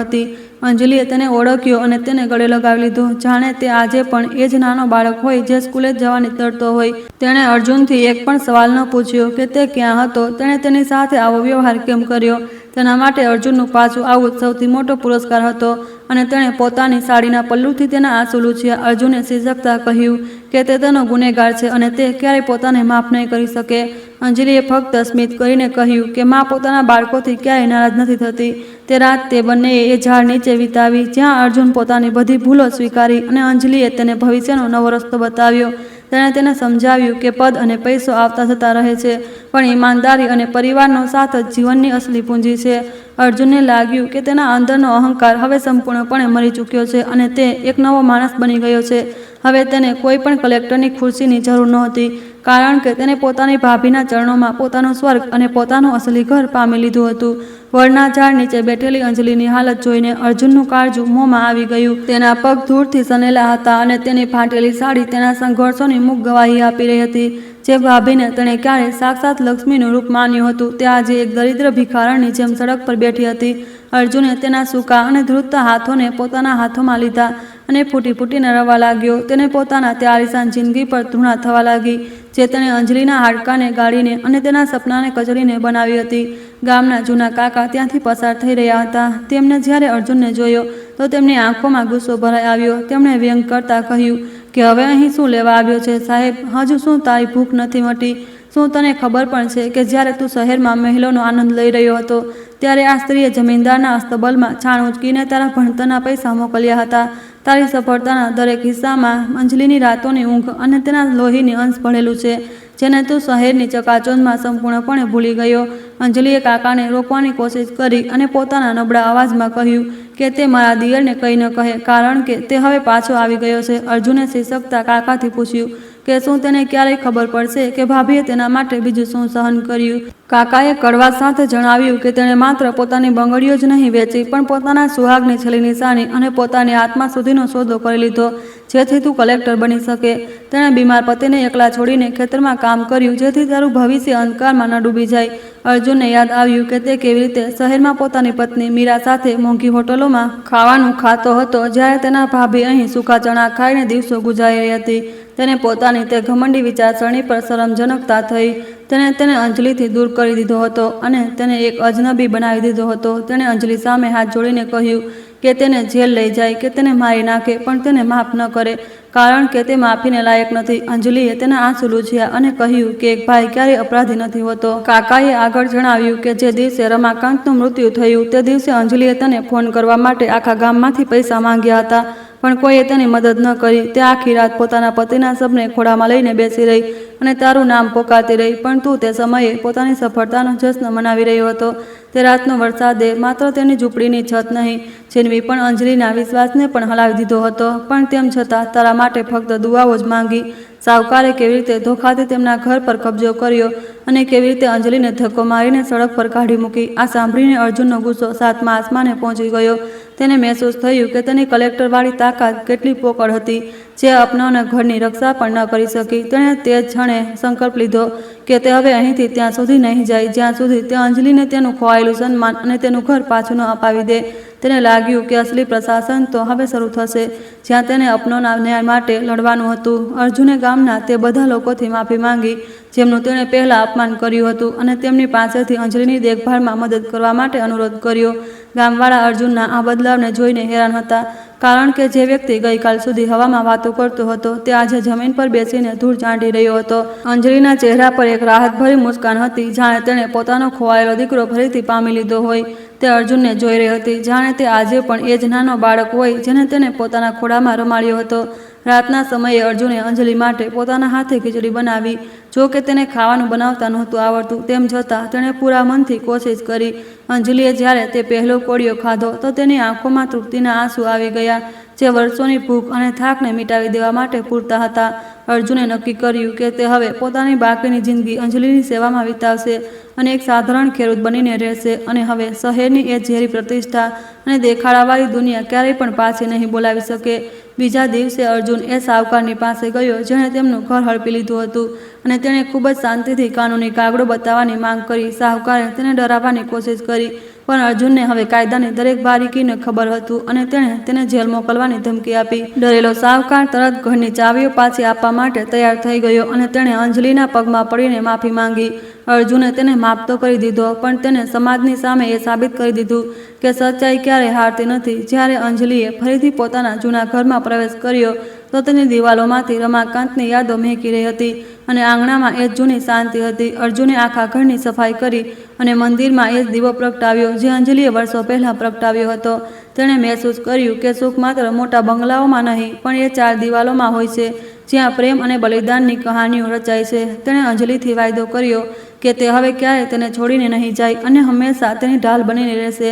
હતી. અંજલિએ તેને ઓળખ્યો અને તેને ગળે લગાવી લીધો, જાણે તે આજે પણ એ જ નાનો બાળક હોય જે સ્કૂલે જવાની તરતો હોય. તેણે અર્જુનથી એક પણ સવાલ ન પૂછ્યો કે તે ક્યાં હતો, તેણે તેની સાથે આવો વ્યવહાર કેમ કર્યો. તેના માટે અર્જુનનું પાછું આવવું જ સૌથી મોટો પુરસ્કાર હતો, અને તેણે પોતાની સાડીના પલ્લુથી તેના આંસુ લૂછ્યા. અર્જુને સિસકતા કહ્યું કે તે તેનો ગુનેગાર છે અને તે ક્યારેય પોતાને માફ નહીં કરી શકે. અંજલિએ ફક્ત સ્મિત કરીને કહ્યું કે માં પોતાના બાળકોથી ક્યારેય નારાજ નથી થતી. તે રાત તે બંનેએ એ ઝાડ નીચે વિતાવી, જ્યાં અર્જુન પોતાની બધી ભૂલો સ્વીકારી અને અંજલિએ તેને ભવિષ્યનો નવો રસ્તો બતાવ્યો. તેણે તેને સમજાવ્યું કે પદ અને પૈસો આવતા જતા રહે છે, પણ ઈમાનદારી અને પરિવારનો સાથ જ જીવનની અસલી પૂંજી છે. અર્જુનને લાગ્યું કે તેના અંદરનો અહંકાર હવે સંપૂર્ણપણે મરી ચૂક્યો છે અને તે એક નવો માણસ બની ગયો છે. હવે તેને કોઈ પણ કલેક્ટરની ખુરશીની જરૂર નહોતી, કારણ કે તેને પોતાની ભાભીના ચરણોમાં પોતાનું સ્વર્ગ અને પોતાનું અસલી ઘર પામી લીધું હતું. વડના ઝાડ નીચે બેઠેલી અંજલિની હાલત જોઈને અર્જુનનું કાળજું મોંમાં આવી ગયું. તેના પગ ધૂળથી સનેલા હતા અને તેની ફાટેલી સાડી તેના સંઘર્ષોની મૂક ગવાહી આપી રહી હતી. જે ભાભીને તેણે ક્યારેય સાક્ષાત લક્ષ્મીનું રૂપ માન્યું હતું, તે આજે એક દરિદ્ર ભિખારણની જેમ સડક પર બેઠી હતી. અર્જુને તેના સૂકા અને ધ્રુજતા હાથોને પોતાના હાથોમાં લીધા અને ફૂટી ફૂટીને રડવા લાગ્યો. તેને પોતાના તે આલીશાન જિંદગી પર ધૃણા થવા લાગી, જે તેણે અંજલિના હાડકાને ગાળીને અને તેના સપનાને કચડીને બનાવી હતી. ગામના જૂના કાકા ત્યાંથી પસાર થઈ રહ્યા હતા. તેમને જ્યારે અર્જુનને જોયો તો તેમની આંખોમાં ગુસ્સો ભરાઈ આવ્યો. તેમણે વ્યંગ કરતા કહ્યું કે હવે અહીં શું લેવા આવ્યો છે સાહેબ? હજુ શું તારી ભૂખ નથી મટી? શું તને ખબર પણ છે કે જ્યારે તું શહેરમાં મહેલોનો આનંદ લઈ રહ્યો હતો ત્યારે આ સ્ત્રીએ જમીનદારના અસ્તબલમાં છાણ ઉંચકીને તારા ભણતરના પૈસા મોકલ્યા હતા. તારી સફળતાના દરેક હિસ્સામાં અંજલિની રાતોની ઊંઘ અને તેના લોહીની અંશ ભળેલું છે, જેને તું શહેરની ચકાચોંધમાં સંપૂર્ણપણે ભૂલી ગયો. અંજલિએ કાકાને રોકવાની કોશિશ કરી અને પોતાના નબળા અવાજમાં કહ્યું કે તે મારા દિયરને કંઈ ન કહે, કારણ કે તે હવે પાછો આવી ગયો છે. અર્જુને સિસકતા કાકાથી પૂછ્યું કે શું તેને ક્યારેય ખબર પડશે કે ભાભીએ તેના માટે બીજું શું સહન કર્યું? કાકાએ કડવાશ સાથે જણાવ્યું કે તેણે માત્ર પોતાની બંગડીઓ જ નહીં વેચી, પણ પોતાના સુહાગની છેલ્લી નિશાની અને પોતાની આત્મા સુધીનો સોદો કરી લીધો, જેથી તું કલેક્ટર બની શકે. તેણે બીમાર પતિને એકલા છોડીને ખેતરમાં કામ કર્યું, જેથી તારું ભવિષ્ય અંધકારમાં ન ડૂબી જાય. અર્જુનને યાદ આવ્યું કે તે કેવી રીતે શહેરમાં પોતાની પત્ની મીરા સાથે મોંઘી હોટલોમાં ખાવાનું ખાતો હતો, જ્યારે તેના ભાભી અહીં સૂકા ચણા ખાઈને દિવસો ગુજારી રહી હતી. તેને પોતાની તે ઘમંડી વિચારસરણી પર શરમજનકતા થઈ. તેણે તેને અંજલિથી દૂર કરી દીધો હતો અને તેને એક અજનબી બનાવી દીધો હતો. તેણે અંજલિ સામે હાથ જોડીને કહ્યું કે તેને જેલ લઈ જાય કે તેને મારી નાખે, પણ તેને માફ ન કરે, કારણ કે તે માફીને લાયક નથી. અંજલિએ તેના આંસુ લૂછ્યા અને કહ્યું કે એક ભાઈ ક્યારેય અપરાધી નથી હોતો. કાકાએ આગળ જણાવ્યું કે જે દિવસે રમાકાંતનું મૃત્યુ થયું તે દિવસે અંજલિએ તેને ફોન કરવા માટે આખા ગામમાંથી પૈસા માંગ્યા હતા, પણ કોઈએ તેની મદદ ન કરી. તે આખી રાત પોતાના પતિના શબને ખોળામાં લઈને બેસી રહી અને તારું નામ પોકારતી રહી, પણ તું તે સમયે પોતાની સફળતાનો જશ્ન મનાવી રહ્યો હતો. તે રાતનો વરસાદે માત્ર તેની ઝૂંપડીની છત નહીં, છીનવી પણ અંજલિના વિશ્વાસને પણ હલાવી દીધો હતો. પણ તેમ છતાં તારા માટે ફક્ત દુઆઓ જ માંગી. સાવકારે કેવી રીતે ધોખાથી તેમના ઘર પર કબજો કર્યો અને કેવી રીતે અંજલિને ધક્કો મારીને સડક પર કાઢી મૂકી. આ સાંભળીને અર્જુનનો ગુસ્સો સાતમા આસમાને પહોંચી ગયો. તેને મહેસૂસ થયું કે તેની કલેક્ટરવાળી તાકાત કેટલી પોકળ હતી, જે અપનાવના ઘરની રક્ષા પણ ન કરી શકી. તેણે તે જ ક્ષણે સંકલ્પ લીધો કે તે હવે અહીંથી ત્યાં સુધી નહીં જાય જ્યાં સુધી તે અંજલિને તેનું ખોવાયેલું સન્માન અને તેનું ઘર પાછું ન અપાવી દે. તેને લાગ્યું કે અસલી પ્રશાસન તો હવે શરૂ થશે, જ્યાં તેને અપનાવના ન્યાય માટે લડવાનું હતું. અર્જુને ગામના તે બધા લોકોથી માફી માંગી જેમનું તેણે પહેલાં અપમાન કર્યું હતું અને તેમની પાસેથી અંજલિની દેખભાળમાં મદદ કરવા માટે અનુરોધ કર્યો. ગામવાળા અર્જુનના આ બદલાવને જોઈને હેરાન હતા, કારણ કે જે વ્યક્તિ ગઈકાલ સુધી હવામાં વાતો કરતો હતો તે આજે જમીન પર બેસીને ધૂળ ચાંટી રહ્યો હતો. અંજલિના ચહેરા પર એક રાહતભરી મુસ્કાન હતી, જાણે તેણે પોતાનો ખોવાયેલો દીકરો ફરીથી પામી લીધો હોય. તે અર્જુનને જોઈ રહી હતી, જાણે તે આજે પણ એ જ નાનો બાળક હોય જેને તેને પોતાના ખોળામાં રમાડ્યો હતો. રાતના સમયે અર્જુને અંજલિ માટે પોતાના હાથે ખીચડી બનાવી. જો કે તેને ખાવાનું બનાવતા નહોતું આવડતું, તેમ છતાં તેણે પૂરા મનથી કોશિશ કરી. અંજલિએ જ્યારે તે પહેલો કોળિયો ખાધો તો તેની આંખોમાં તૃપ્તિના આંસુ આવી ગયા, જે વર્ષોની ભૂખ અને થાકને મિટાવી દેવા માટે પૂરતા હતા. અર્જુને નક્કી કર્યું કે તે હવે પોતાની બાકીની જિંદગી અંજલિની સેવામાં વિતાવશે અને એક સાધારણ ખેડૂત બનીને રહેશે. અને હવે શહેરની એ ઝેરી પ્રતિષ્ઠા અને દેખાડાવાળી દુનિયા ક્યારેય પણ પાછી નહીં બોલાવી શકે. બીજા દિવસે અર્જુન એ સાવકારની પાસે ગયો જેણે તેમનું ઘર હડપી લીધું હતું અને તેણે ખૂબ જ શાંતિથી કાનૂની કાગળો બતાવવાની માંગ કરી. સાવકારે તેને ડરાવવાની કોશિશ કરી, પણ અર્જુનને હવે કાયદાની દરેક બારીકીને ખબર હતું અને તેણે તેને જેલ મોકલવાની ધમકી આપી. ડરેલો સાવકાર તરત ઘરની ચાવીઓ પાછી આપવા માટે તૈયાર થઈ ગયો અને તેણે અંજલિના પગમાં પડીને માફી માંગી. અર્જુને તેને માફ તો કરી દીધો, પણ તેને સમાજની સામે એ સાબિત કરી દીધું કે સચ્ચાઈ ક્યારેય હારતી નથી. જ્યારે અંજલિએ ફરીથી પોતાના જૂના ઘરમાં પ્રવેશ કર્યો તો તેની દિવાલોમાંથી રમાકાંતની યાદો મહેકી રહી હતી અને આંગણામાં એ જ જૂની શાંતિ હતી. અર્જુને આખા ઘરની સફાઈ કરી અને મંદિરમાં એ જ દીવો પ્રગટાવ્યો જે અંજલિએ વર્ષો પહેલાં પ્રગટાવ્યો હતો. તેણે મહેસૂસ કર્યું કે સુખ માત્ર મોટા બંગલાઓમાં નહીં, પણ એ ચાર દિવાલોમાં હોય છે જ્યાં પ્રેમ અને બલિદાનની કહાનીઓ રચાય છે. તેણે અંજલિથી વાયદો કર્યો કે તે હવે ક્યારેય તેને છોડીને નહીં જાય અને હંમેશા તેની ઢાલ બનીને રહેશે.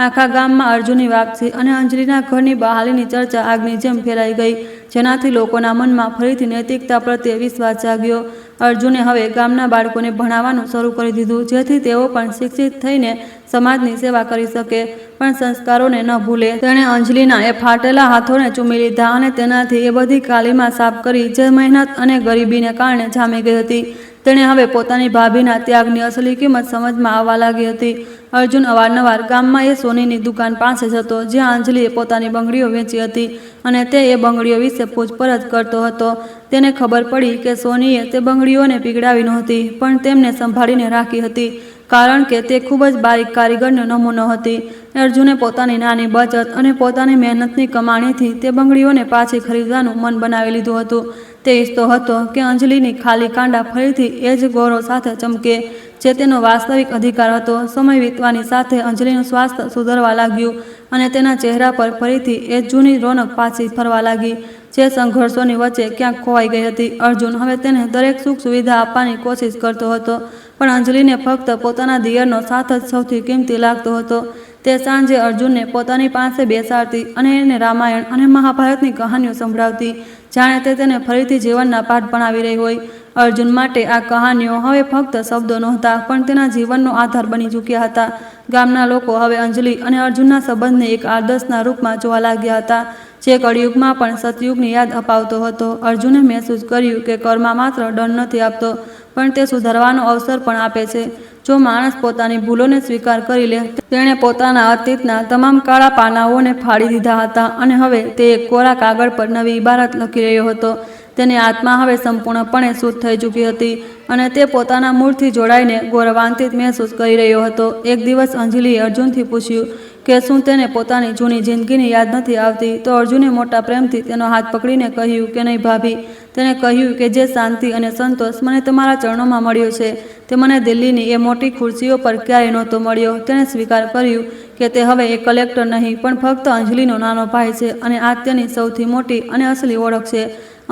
આખા ગામમાં અર્જુનની વાપસી અને અંજલિના ઘરની બહાલીની ચર્ચા આગની જેમ ફેલાઈ ગઈ, જેનાથી લોકોના મનમાં ફરીથી નૈતિકતા પ્રત્યે વિશ્વાસ જાગ્યો. અર્જુને હવે ગામના બાળકોને ભણાવવાનું શરૂ કરી દીધું, જેથી તેઓ પણ શિક્ષિત થઈને સમાજની સેવા કરી શકે, પણ સંસ્કારોને ન ભૂલે. તેણે અંજલિના એ ફાટેલા હાથોને ચૂમી લીધા અને તેનાથી એ બધી કાલીમાં સાફ કરી જે મહેનત અને ગરીબીને કારણે જામી ગઈ હતી. તેણે હવે પોતાની ભાભીના ત્યાગની અસલી કિંમત સમજમાં આવવા લાગી હતી. અર્જુન અવારનવાર ગામમાં એ સોનીની દુકાન પાસે જતો જ્યાં અંજલિએ પોતાની બંગડીઓ વેચી હતી અને તે એ બંગડીઓ વિશે પૂછપરછ કરતો હતો. તેને ખબર પડી કે સોનીએ તે બંગડીઓને પીગળાવી નહોતી પણ તેમને સંભાળીને રાખી હતી કારણ કે તે ખૂબ જ બારીક કારીગરનો નમૂનો હતી. અર્જુને પોતાની નાની બચત અને પોતાની મહેનતની કમાણીથી તે બંગડીઓને પાછી ખરીદવાનું મન બનાવી લીધું હતું. તે ઈચ્છતો હતો કે અંજલિની ખાલી કાંડા ફરીથી એ જ ગૌરવ સાથે ચમકે જે તેનો વાસ્તવિક અધિકાર હતો. સમય વીતવાની સાથે અંજલિનું સ્વાસ્થ્ય સુધરવા લાગ્યું અને તેના ચહેરા પર ફરીથી એ જૂની રોનક પાછી ફરવા લાગી જે સંઘર્ષોની વચ્ચે ક્યાંક ખોવાઈ ગઈ હતી. અર્જુન હવે તેને દરેક સુખ સુવિધા આપવાની કોશિશ કરતો હતો પણ અંજલિને ફક્ત પોતાના દિયરનો સાથ જ સૌથી કિંમતી લાગતો હતો. તે સાંજે અર્જુનને પોતાની પાસે બેસાડતી અને એને રામાયણ અને મહાભારતની કહાનીઓ સંભળાવતી જાણે તે તેને ફરીથી જીવનના પાઠ ભણાવી રહી હોય. અર્જુન માટે આ કહાનીઓ હવે ફક્ત શબ્દો નહોતા પણ તેના જીવનનો આધાર બની ચૂક્યા હતા. ગામના લોકો હવે અંજલિ અને અર્જુનના સંબંધને એક આદર્શના રૂપમાં જોવા લાગ્યા હતા જે કળિયુગમાં પણ સતયુગની યાદ અપાવતો હતો. અર્જુને મહેસૂસ કર્યું કે કર્મ માત્ર દંડ નથી આપતો પણ તે સુધારવાનો અવસર પણ આપે છે. જો માણસ પોતાની ભૂલોને સ્વીકાર કરી લે. તેણે પોતાના અતીતના તમામ કાળા પાનાઓને ફાડી દીધા હતા અને હવે તે એક કોરા કાગળ પર નવી ઇબારત લખી રહ્યો હતો. તેની આત્મા હવે સંપૂર્ણપણે શુદ્ધ થઈ ચૂકી હતી અને તે પોતાના મૂળથી જોડાઈને ગૌરવાન્વિત મહેસૂસ કરી રહ્યો હતો. એક દિવસ અંજલિએ અર્જુનથી પૂછ્યું કે શું તેને પોતાની જૂની જિંદગીની યાદ નથી આવતી તો અર્જુને મોટા પ્રેમથી તેનો હાથ પકડીને કહ્યું કે નહીં ભાભી. તેણે કહ્યું કે જે શાંતિ અને સંતોષ મને તમારા ચરણોમાં મળ્યો છે તે મને દિલ્હીની એ મોટી ખુરશીઓ પર ક્યારેય નહોતો મળ્યો. તેણે સ્વીકાર કર્યું કે તે હવે એક કલેક્ટર નહીં પણ ફક્ત અંજલિનો નાનો ભાઈ છે અને આ તેની સૌથી મોટી અને અસલી ઓળખ છે.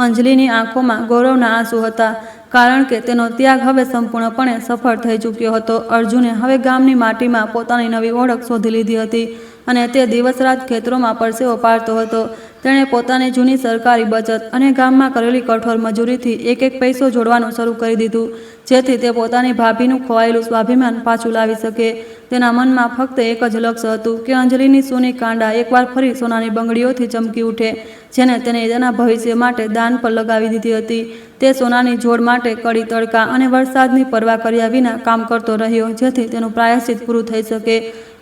અંજલિની આંખોમાં ગૌરવના આંસુ હતા કારણ કે તેનો ત્યાગ હવે સંપૂર્ણપણે સફળ થઈ ચૂક્યો હતો. અર્જુને હવે ગામની માટીમાં પોતાની નવી ઓળખ શોધી લીધી હતી અને તે દિવસ રાત ખેતરોમાં પરસેવો પાડતો હતો. તેણે પોતાની જૂની સરકારી બચત અને ગામમાં કરેલી કઠોર મજૂરીથી એક એક પૈસો જોડવાનું શરૂ કરી દીધું જેથી તે પોતાની ભાભીનું ખોવાયેલું સ્વાભિમાન પાછું લાવી શકે. તેના મનમાં ફક્ત એક જ લક્ષ્ય હતું કે અંજલિની સોની કાંડા એકવાર ફરી સોનાની બંગડીઓથી ચમકી ઉઠે જેને તેને તેના ભવિષ્ય માટે દાન પર લગાવી દીધી હતી. તે સોનાની જોડ માટે કડી તડકા અને વરસાદની પરવા કર્યા વિના કામ કરતો રહ્યો જેથી તેનું પ્રાયશ્ચિત પૂરું થઈ શકે.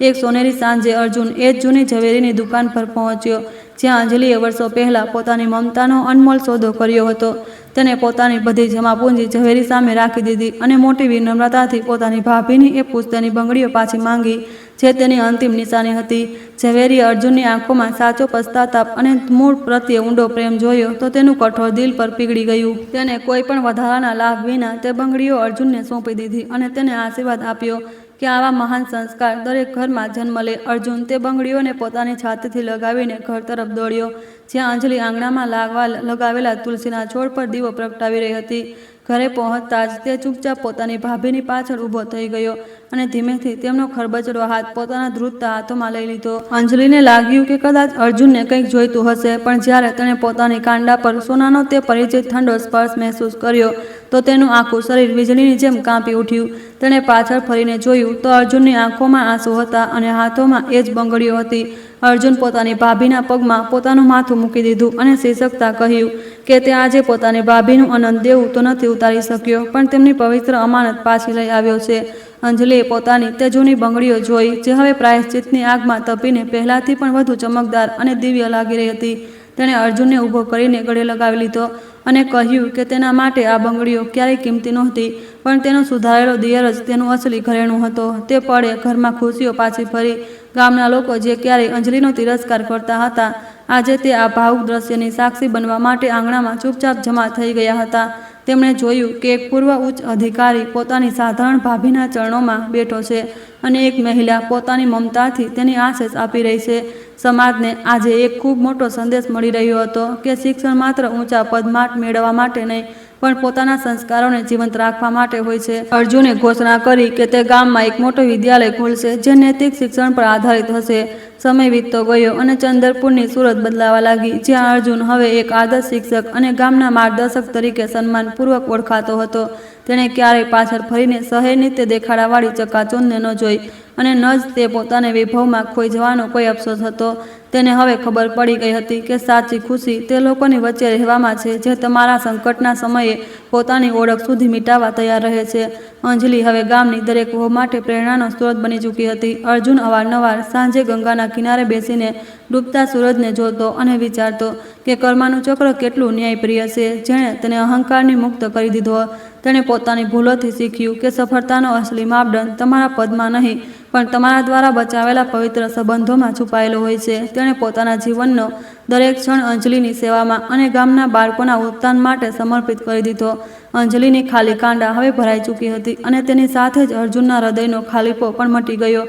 એક સોનેરી સાંજે અર્જુન એ જ જૂની ઝવેરીની દુકાન પર પહોંચ્યો જ્યાં અંજલિએ વર્ષો પહેલાં પોતાની મમતાનો અનમોલ સોદો કર્યો હતો. તેને પોતાની બધી જમાપૂંજી ઝવેરી સામે રાખી દીધી અને મોટી વિનમ્રતાથી પોતાની ભાભીની એ પૂછતાની બંગડીઓ પાછી માંગી જે તેની અંતિમ નિશાની હતી. ઝવેરીએ અર્જુનની આંખોમાં સાચો પશ્ચાતાપ અને મૂળ પ્રત્યે ઊંડો પ્રેમ જોયો તો તેનું કઠોર દિલ પર પીગળી ગયું. તેને કોઈ પણ વધારાના લાભ વિના તે બંગડીઓ અર્જુનને સોંપી દીધી અને તેને આશીર્વાદ આપ્યો કે આવા મહાન સંસ્કાર દરેક ઘરમાં જન્મ લે. અર્જુન તે બંગડીઓને પોતાની છાતીથી લગાવીને ઘર તરફ દોડ્યો જ્યાં અંજલિ આંગણામાં લગાવેલા તુલસીના છોડ પર દીવો પ્રગટાવી રહી હતી. ઘરે પહોંચતા જ તે ચૂપચાપ પોતાની ભાભીની પાછળ ઊભો થઈ ગયો અને ધીમેથી તેમનો ખરબચડો હાથ પોતાના ધ્રુજતા હાથોમાં લઈ લીધો. અંજલિને લાગ્યું કે કદાચ અર્જુનને કંઈક જોઈતું હશે પણ જ્યારે તેણે પોતાની કાંડા પર સોનાનો તે પરિચિત ઠંડો સ્પર્શ મહેસૂસ કર્યો તો તેનું આખું શરીર વીજળીની જેમ કાંપી ઉઠ્યું. તેણે પાછળ ફરીને જોયું તો અર્જુનની આંખોમાં આંસુ હતા અને હાથોમાં એ જ બંગડીઓ હતી. અર્જુન પોતાની ભાભીના પગમાં પોતાનું માથું મૂકી દીધું અને શીર્ષકતા કહ્યું કે તે આજે પોતાની ભાભીનું અનંત દેવું તો નથી ઉતારી શક્યો પણ તેમની પવિત્ર અમાનત પાછી લઈ આવ્યો છે. અંજલિએ પોતાની તે જૂની બંગડીઓ જોઈ જે હવે પ્રાયશ્ચિતની આગમાં તપીને પહેલાંથી પણ વધુ ચમકદાર અને દિવ્ય લાગી રહી હતી. તેણે અર્જુનને ઊભો કરીને ગળે લગાવી લીધો અને કહ્યું કે તેના માટે આ બંગડીઓ ક્યારેય કિંમતી નહોતી પણ તેનો સુધારેલો દિયર જ તેનું અસલી ઘરેણું હતો. તે પળે ઘરમાં ખુશીઓ પાછી ફરી. ગામના લોકો જે ક્યારેય અંજલિનો તિરસ્કાર કરતા હતા આજે તે આ ભાવુક દ્રશ્યની સાક્ષી બનવા માટે આંગણામાં ચૂપચાપ જમા થઈ ગયા હતા. તેમણે જોયું કે એક પૂર્વ ઉચ્ચ અધિકારી પોતાની સાધારણ ભાભીના ચરણોમાં બેઠો છે અને એક મહિલા પોતાની મમતાથી તેની આશીષ આપી રહી છે. સમાજને આજે એક ખૂબ મોટો સંદેશ મળી રહ્યો હતો કે શિક્ષણ માત્ર ઊંચા પદ મેળવવા માટે નહીં પણ પોતાના સંસ્કારોને જીવંત રાખવા માટે હોય છે. અર્જુને ઘોષણા કરી કે તે ગામમાં એક મોટો વિદ્યાલય ખોલશે જે નૈતિક શિક્ષણ પર આધારિત હશે. સમય વીતતો ગયો અને ચંદરપુરની સુરત બદલાવા લાગી જ્યાં અર્જુન હવે એક આદર્શ શિક્ષક અને ગામના માર્ગદર્શક તરીકે સન્માનપૂર્વક ઓળખાતો હતો. તેણે ક્યારેય પાછળ ફરીને શહેરની તે દેખાડાવાળી ચકાચોંધને ન જોઈ અને ન જ તે પોતાને વિભવમાં ખોઈ જવાનો કોઈ અફસોસ હતો। તેને હવે ખબર પડી ગઈ હતી કે સાચી ખુશી તે લોકોની વચ્ચે રહેવામાં છે જે તમારા સંકટના સમયે પોતાની ઓળખ સુધી મિટાવવા તૈયાર રહે છે। અંજલિ હવે ગામની દરેક વહુ માટે પ્રેરણાનો સ્ત્રોત બની ચૂકી હતી। અર્જુન અવારનવાર સાંજે ગંગાના કિનારે બેસીને ડૂબતા સૂરજને જોતો અને વિચારતો કે કર્મનું ચક્ર કેટલું ન્યાયપ્રિય છે, જેણે તેને અહંકારની મુક્ત કરી દીધો। તેણે પોતાની ભૂલોથી શીખ્યું કે સફળતાનો અસલી માપદંડ તમારા પદમાં નહીં પણ તમારા દ્વારા બચાવેલા પવિત્ર સંબંધોમાં છુપાયેલો હોય છે। તેણે પોતાના જીવનનો દરેક ક્ષણ અંજલિની સેવામાં અને ગામના બાળકોના ઉત્થાન માટે સમર્પિત કરી દીધો। અંજલિની ખાલી કાંડા હવે ભરાઈ ચૂકી હતી અને તેની સાથે જ અર્જુનના હૃદયનો ખાલીપો પણ મટી ગયો।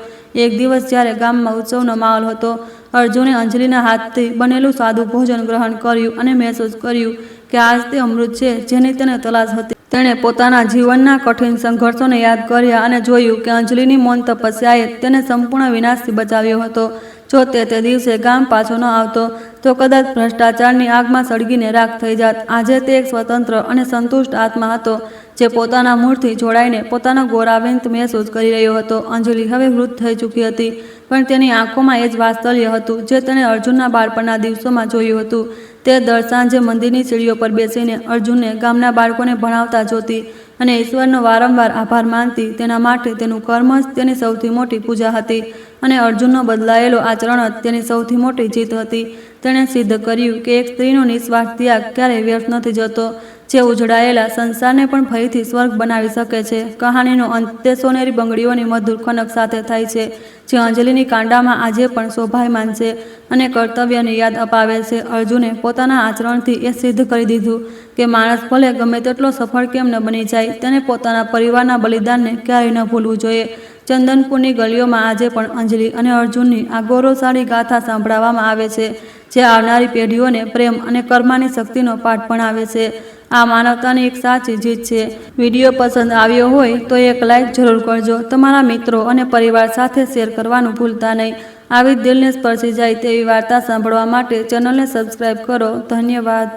એક દિવસ જ્યારે ગામમાં ઉત્સવનો માહોલ હતો, અર્જુને અંજલિના હાથથી બનેલું સાદું ભોજન ગ્રહણ કર્યું અને મહેસૂસ કર્યું કે આજ તે અમૃત છે જેની તેને તલાશ હતી। તેણે પોતાના જીવનના કઠિન સંઘર્ષોને યાદ કર્યા અને જોયું કે અંજલિની મૌન તપસ્યાએ તેને સંપૂર્ણ વિનાશથી બચાવ્યો હતો। જો તે દિવસે ગામ પાછો ન આવતો તો કદાચ ભ્રષ્ટાચારની આગમાં સળગીને રાખ થઈ જાત। આજે તે એક સ્વતંત્ર અને સંતુષ્ટ આત્મા હતો જે પોતાના મૂળથી જોડાઈને પોતાનો ગૌરવાન્વિત મહેસૂસ કરી રહ્યો હતો। અંજલિ હવે વૃદ્ધ થઈ ચૂકી હતી પણ તેની આંખોમાં એ જ વાત્સલ્ય હતું જે તેણે અર્જુનના બાળપણના દિવસોમાં જોયું હતું। તે દર સાંજે મંદિરની સીડીઓ પર બેસીને અર્જુનને ગામના બાળકોને ભણાવતા જોતી અને ઈશ્વરનો વારંવાર આભાર માનતી। તેના માટે તેનું કર્મ જ તેની સૌથી મોટી પૂજા હતી અને અર્જુનનો બદલાયેલો આચરણ જ તેની સૌથી મોટી જીત હતી। તેણે સિદ્ધ કર્યું કે એક સ્ત્રીનો નિસ્વાર્થ ત્યાગ ક્યારેય વ્યર્થ નથી જતો, જે ઉજળાયેલા સંસારને પણ ફરીથી સ્વર્ગ બનાવી શકે છે। કહાનીનો અંત તે સોનેરી બંગડીઓની મધુર ખનક સાથે થાય છે જે અંજલિની કાંડામાં આજે પણ શોભાયમાન છે અને કર્તવ્યની યાદ અપાવે છે। અર્જુને પોતાના આચરણથી એ સિદ્ધ કરી દીધું કે માણસ ભલે ગમે તેટલો સફળ કેમ ન બની જાય, તેને પોતાના પરિવારના બલિદાનને ક્યારેય ન ભૂલવું જોઈએ। ચંદનપુરની ગલીઓમાં આજે પણ અંજલિ અને અર્જુનની આ ગૌરવશાળી ગાથા સાંભળવામાં આવે છે જે આવનારી પેઢીઓને પ્રેમ અને કર્મની શક્તિનો પાઠ ભણાવે છે। આ માનવતાની એક સાચી જીત છે। વિડીયો પસંદ આવ્યો હોય તો એક લાઈક જરૂર કરજો। તમારા મિત્રો અને પરિવાર સાથે શેર કરવાનું ભૂલતા નહીં। આવી દિલને સ્પર્શી જાય તેવી વાર્તા સાંભળવા માટે ચેનલને સબસ્ક્રાઈબ કરો। ધન્યવાદ।